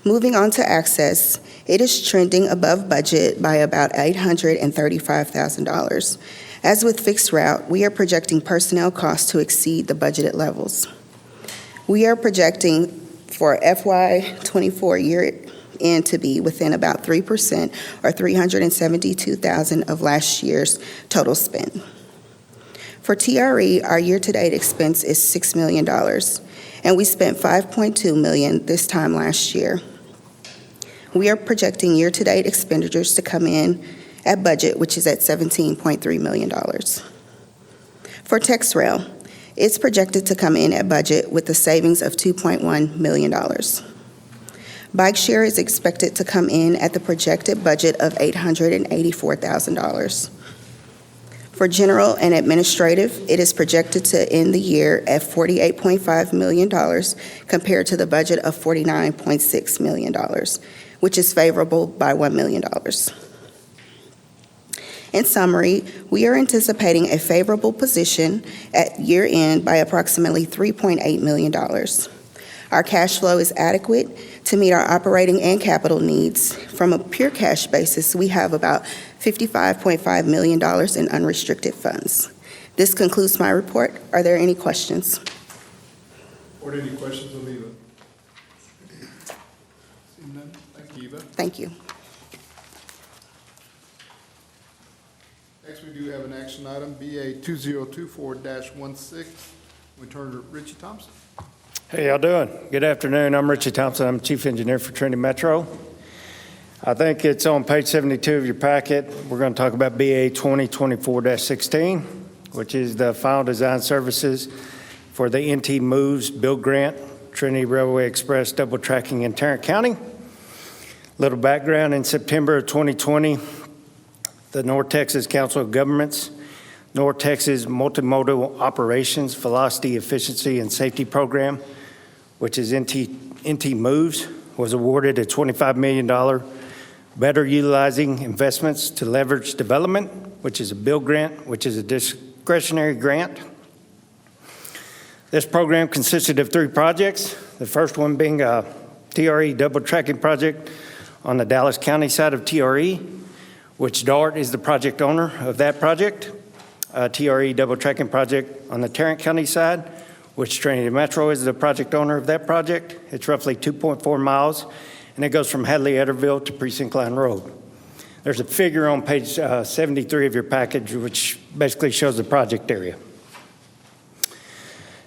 Speaker 16: Moving on to access, it is trending above budget by about $835,000. As with fixed route, we are projecting personnel costs to exceed the budgeted levels. We are projecting for FY24 year-end to be within about 3% or $372,000 of last year's total spend. For TRE, our year-to-date expense is $6 million, and we spent $5.2 million this time last year. We are projecting year-to-date expenditures to come in at budget, which is at $17.3 million. For TexRail, it's projected to come in at budget with a savings of $2.1 million. Bike share is expected to come in at the projected budget of $884,000. For general and administrative, it is projected to end the year at $48.5 million compared to the budget of $49.6 million, which is favorable by $1 million. In summary, we are anticipating a favorable position at year-end by approximately $3.8 million. Our cash flow is adequate to meet our operating and capital needs. From a pure cash basis, we have about $55.5 million in unrestricted funds. This concludes my report. Are there any questions?
Speaker 8: Or any questions of Eva? Seeing none, thank you, Eva.
Speaker 16: Thank you.
Speaker 8: Next, we do have an action item, BA 2024-16. We turn to Richie Thompson.
Speaker 17: Hey, y'all doing? Good afternoon. I'm Richie Thompson. I'm Chief Engineer for Trinity Metro. I think it's on page 72 of your packet. We're going to talk about BA 2024-16, which is the final design services for the NT Moves Build Grant, Trinity Railway Express double tracking in Tarrant County. Little background, in September of 2020, the North Texas Council of Governments, North Texas Multimodal Operations Velocity, Efficiency, and Safety Program, which is NT Moves, was awarded a $25 million Better Utilizing Investments to Leverage Development, which is a build grant, which is a discretionary grant. This program consisted of 3 projects, the first one being a TRE double tracking project on the Dallas County side of TRE, which DART is the project owner of that project. TRE double tracking project on the Tarrant County side, which Trinity Metro is the project owner of that project. It's roughly 2.4 miles, and it goes from Hadley-Etterville to Precinct Line Road. There's a figure on page 73 of your package, which basically shows the project area.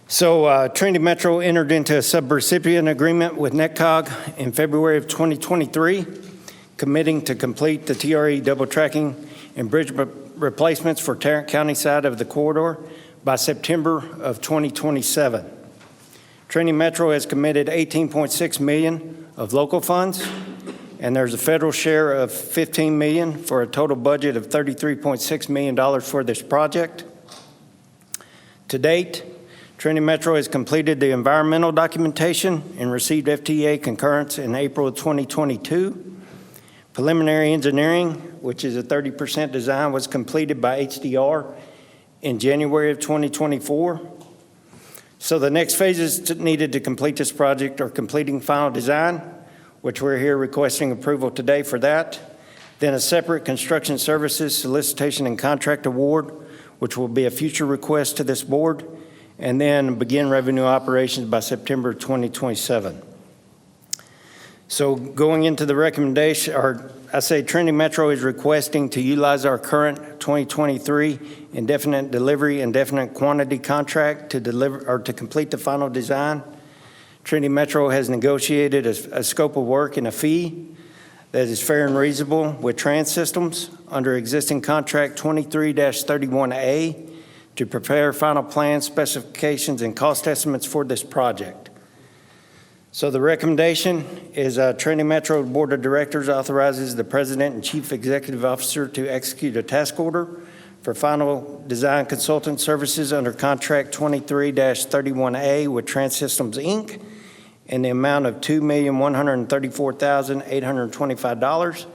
Speaker 17: So Trinity Metro entered into a subrecipient agreement with NetCog in February of 2023, committing to complete the TRE double tracking and bridge replacements for Tarrant County side of the corridor by September of 2027. Trinity Metro has committed $18.6 million of local funds, and there's a federal share of $15 million for a total budget of $33.6 million for this project. To date, Trinity Metro has completed the environmental documentation and received FTA concurrence in April of 2022. Preliminary engineering, which is a 30% design, was completed by HDR in January of 2024. So the next phases needed to complete this project are completing final design, which we're here requesting approval today for that. Then a separate construction services solicitation and contract award, which will be a future request to this board, and then begin revenue operations by September 2027. So going into the recommendation, or I say Trinity Metro is requesting to utilize our current 2023 indefinite delivery, indefinite quantity contract to deliver or to complete the final design. Trinity Metro has negotiated a scope of work and a fee that is fair and reasonable with Trans Systems under existing contract 23-31A to prepare final plans, specifications, and cost estimates for this project. So the recommendation is Trinity Metro Board of Directors authorizes the President and Chief Executive Officer to execute a task order for final design consultant services under contract 23-31A with Trans Systems, Inc. in the amount of $2,134,825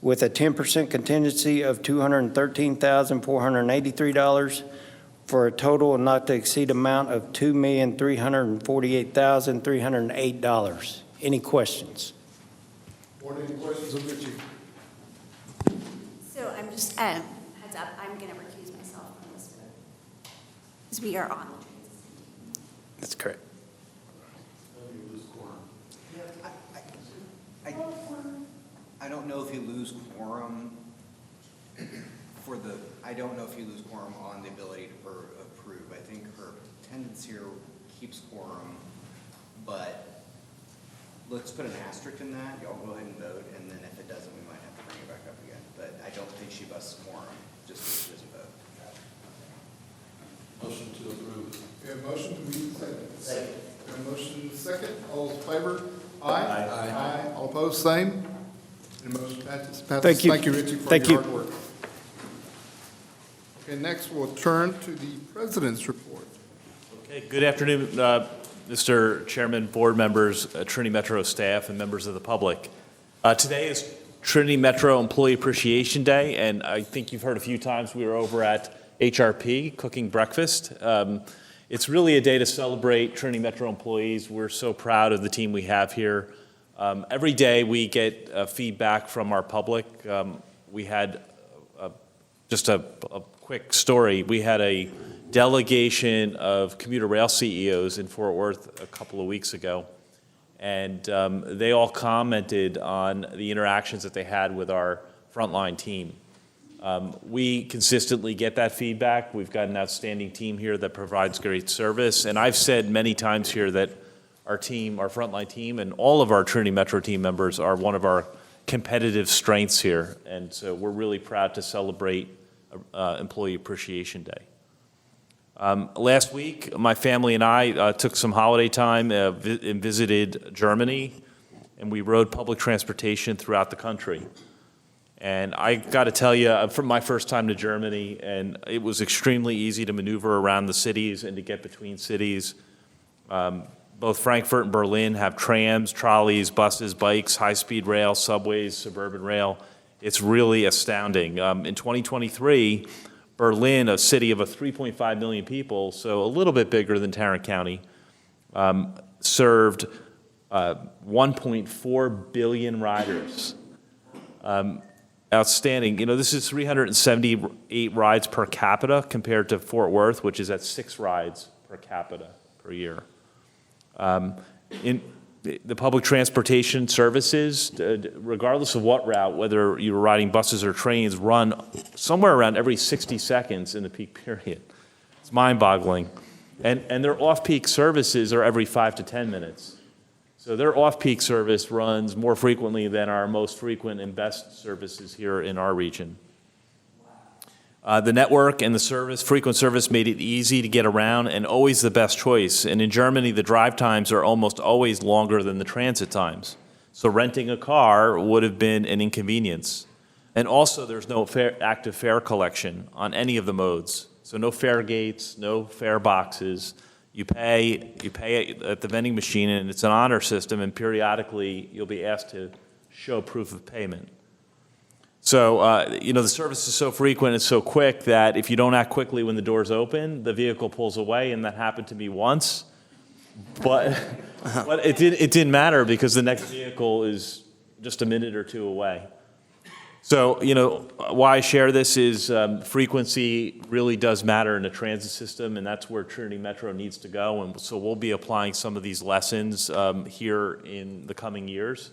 Speaker 17: with a 10% contingency of $213,483 for a total not to exceed amount of $2,348,308. Any questions?
Speaker 8: Board, any questions of Richie?
Speaker 6: So I'm just, heads up, I'm going to recuse myself from this vote. Because we are on.
Speaker 5: That's correct. I don't know if you lose quorum I don't know if you lose quorum on the ability to approve. I think her attendance here keeps quorum, but let's put an asterisk in that. Y'all go ahead and vote, and then if it doesn't, we might have to bring it back up again. But I don't think she busts quorum, just because she doesn't vote.
Speaker 1: Motion to approve.
Speaker 8: We have a motion to read the second. Second. We have a motion second. All those in favor? Aye. Aye. All opposed, same. And the motion passes.
Speaker 17: Thank you.
Speaker 8: Thank you, Richie, for
Speaker 17: Thank
Speaker 8: your
Speaker 17: you.
Speaker 8: hard work. Okay, next we'll turn to the President's report.
Speaker 3: Okay, good afternoon, Mr. Chairman, board members, Trinity Metro staff, and members of the public. Today is Trinity Metro Employee Appreciation Day, and I think you've heard a few times we were over at HRP cooking breakfast. It's really a day to celebrate Trinity Metro employees. We're so proud of the team we have here. Every day we get feedback from our public. We had just a quick story. We had a delegation of commuter rail CEOs in Fort Worth a couple of weeks ago, and they all commented on the interactions that they had with our frontline team. We consistently get that feedback. We've got an outstanding team here that provides great service, and I've said many times here that our team, our frontline team, and all of our Trinity Metro team members are one of our competitive strengths here, and so we're really proud to celebrate Employee Appreciation Day. Last week, my family and I took some holiday time and visited Germany, and we rode public transportation throughout the country. And I got to tell you, from my first time to Germany, and it was extremely easy to maneuver around the cities and to get between cities. Both Frankfurt and Berlin have trams, trolleys, buses, bikes, high-speed rail, subways, suburban rail. It's really astounding. In 2023, Berlin, a city of 3.5 million people, so a little bit bigger than Tarrant County, served 1.4 billion riders. Outstanding. You know, this is 378 rides per capita compared to Fort Worth, which is at 6 rides per capita per year. In the public transportation services, regardless of what route, whether you're riding buses or trains, run somewhere around every 60 seconds in the peak period. It's mind-boggling. And their off-peak services are every 5 to 10 minutes. So their off-peak service runs more frequently than our most frequent and best services here in our region. The network and the frequent service made it easy to get around and always the best choice. And in Germany, the drive times are almost always longer than the transit times. So renting a car would have been an inconvenience. And also, there's no active fare collection on any of the modes. So no fare gates, no fare boxes. You pay at the vending machine, and it's an honor system, and periodically you'll be asked to show proof of payment. So, the service is so frequent and so quick that if you don't act quickly when the doors open, the vehicle pulls away, and that happened to me once. But it didn't matter because the next vehicle is just a minute or two away. So, why I share this is frequency really does matter in a transit system, and that's where Trinity Metro needs to go. And so we'll be applying some of these lessons here in the coming years.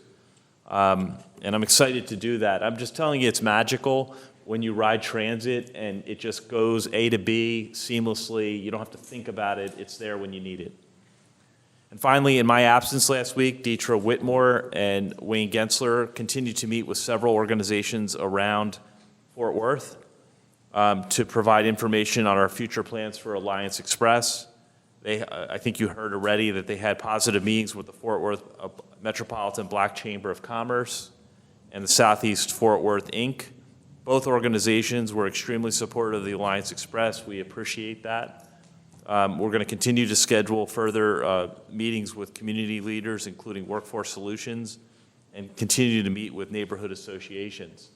Speaker 3: And I'm excited to do that. I'm just telling you, it's magical when you ride transit, and it just goes A to B seamlessly. You don't have to think about it. It's there when you need it. And finally, in my absence last week, Deetra Whitmore and Wayne Gensler continued to meet with several organizations around Fort Worth to provide information on our future plans for Alliance Express. I think you heard already that they had positive meetings with the Fort Worth Metropolitan Black Chamber of Commerce and the Southeast Fort Worth, Inc. Both organizations were extremely supportive of the Alliance Express. We appreciate that. We're going to continue to schedule further meetings with community leaders, including Workforce Solutions, and continue to meet with neighborhood associations.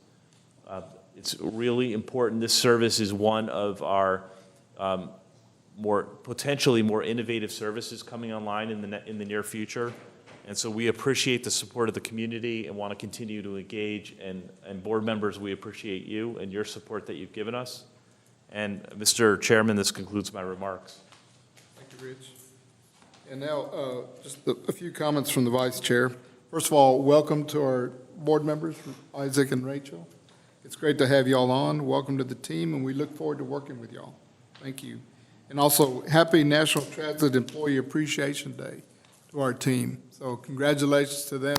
Speaker 3: It's really important. This service is one of our potentially more innovative services coming online in the near future. And so we appreciate the support of the community and want to continue to engage. And board members, we appreciate you and your support that you've given us. And Mr. Chairman, this concludes my remarks.
Speaker 8: Thank you, Rich. And now, just a few comments from the Vice Chair. First of all, welcome to our board members, Isaac and Rachel. It's great to have y'all on. Welcome to the team, and we look forward to working with y'all. Thank you. And also, happy National Transit Employee Appreciation Day to our team. So congratulations to them.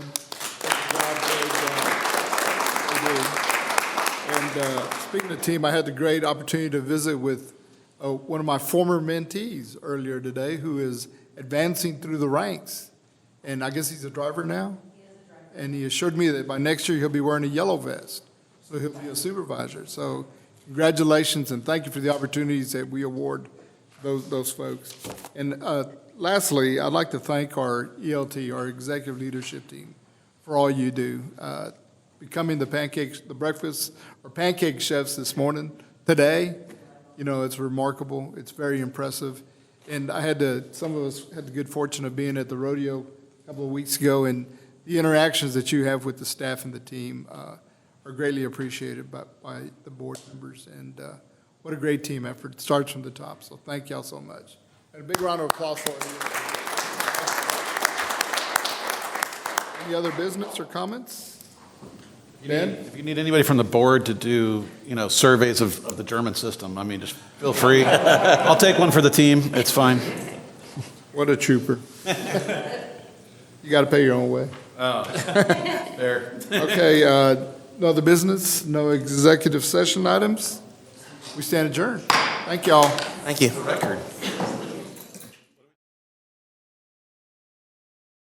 Speaker 8: And speaking of team, I had the great opportunity to visit with one of my former mentees earlier today who is advancing through the ranks. And I guess he's a driver now? He is a driver. And he assured me that by next year he'll be wearing a yellow vest. So he'll be a supervisor. So congratulations and thank you for the opportunities that we award those folks. And lastly, I'd like to thank our ELT, our executive leadership team, for all you do. Becoming the breakfast or pancake chefs this morning, today, it's remarkable. It's very impressive. And some of us had the good fortune of being at the rodeo a couple of weeks ago, and the interactions that you have with the staff and the team are greatly appreciated by the board members. And what a great team effort. It starts from the top. So thank y'all so much. And a big round of applause for you. Any other business or comments?
Speaker 2: If you need anybody from the board to do, surveys of the German system, just feel free. I'll take one for the team. It's fine.
Speaker 8: What a trooper. You got to pay your own way.
Speaker 2: Oh, fair.
Speaker 8: Okay, no other business, no executive session items. We stand adjourned. Thank y'all.
Speaker 7: Thank you.
Speaker 2: Record.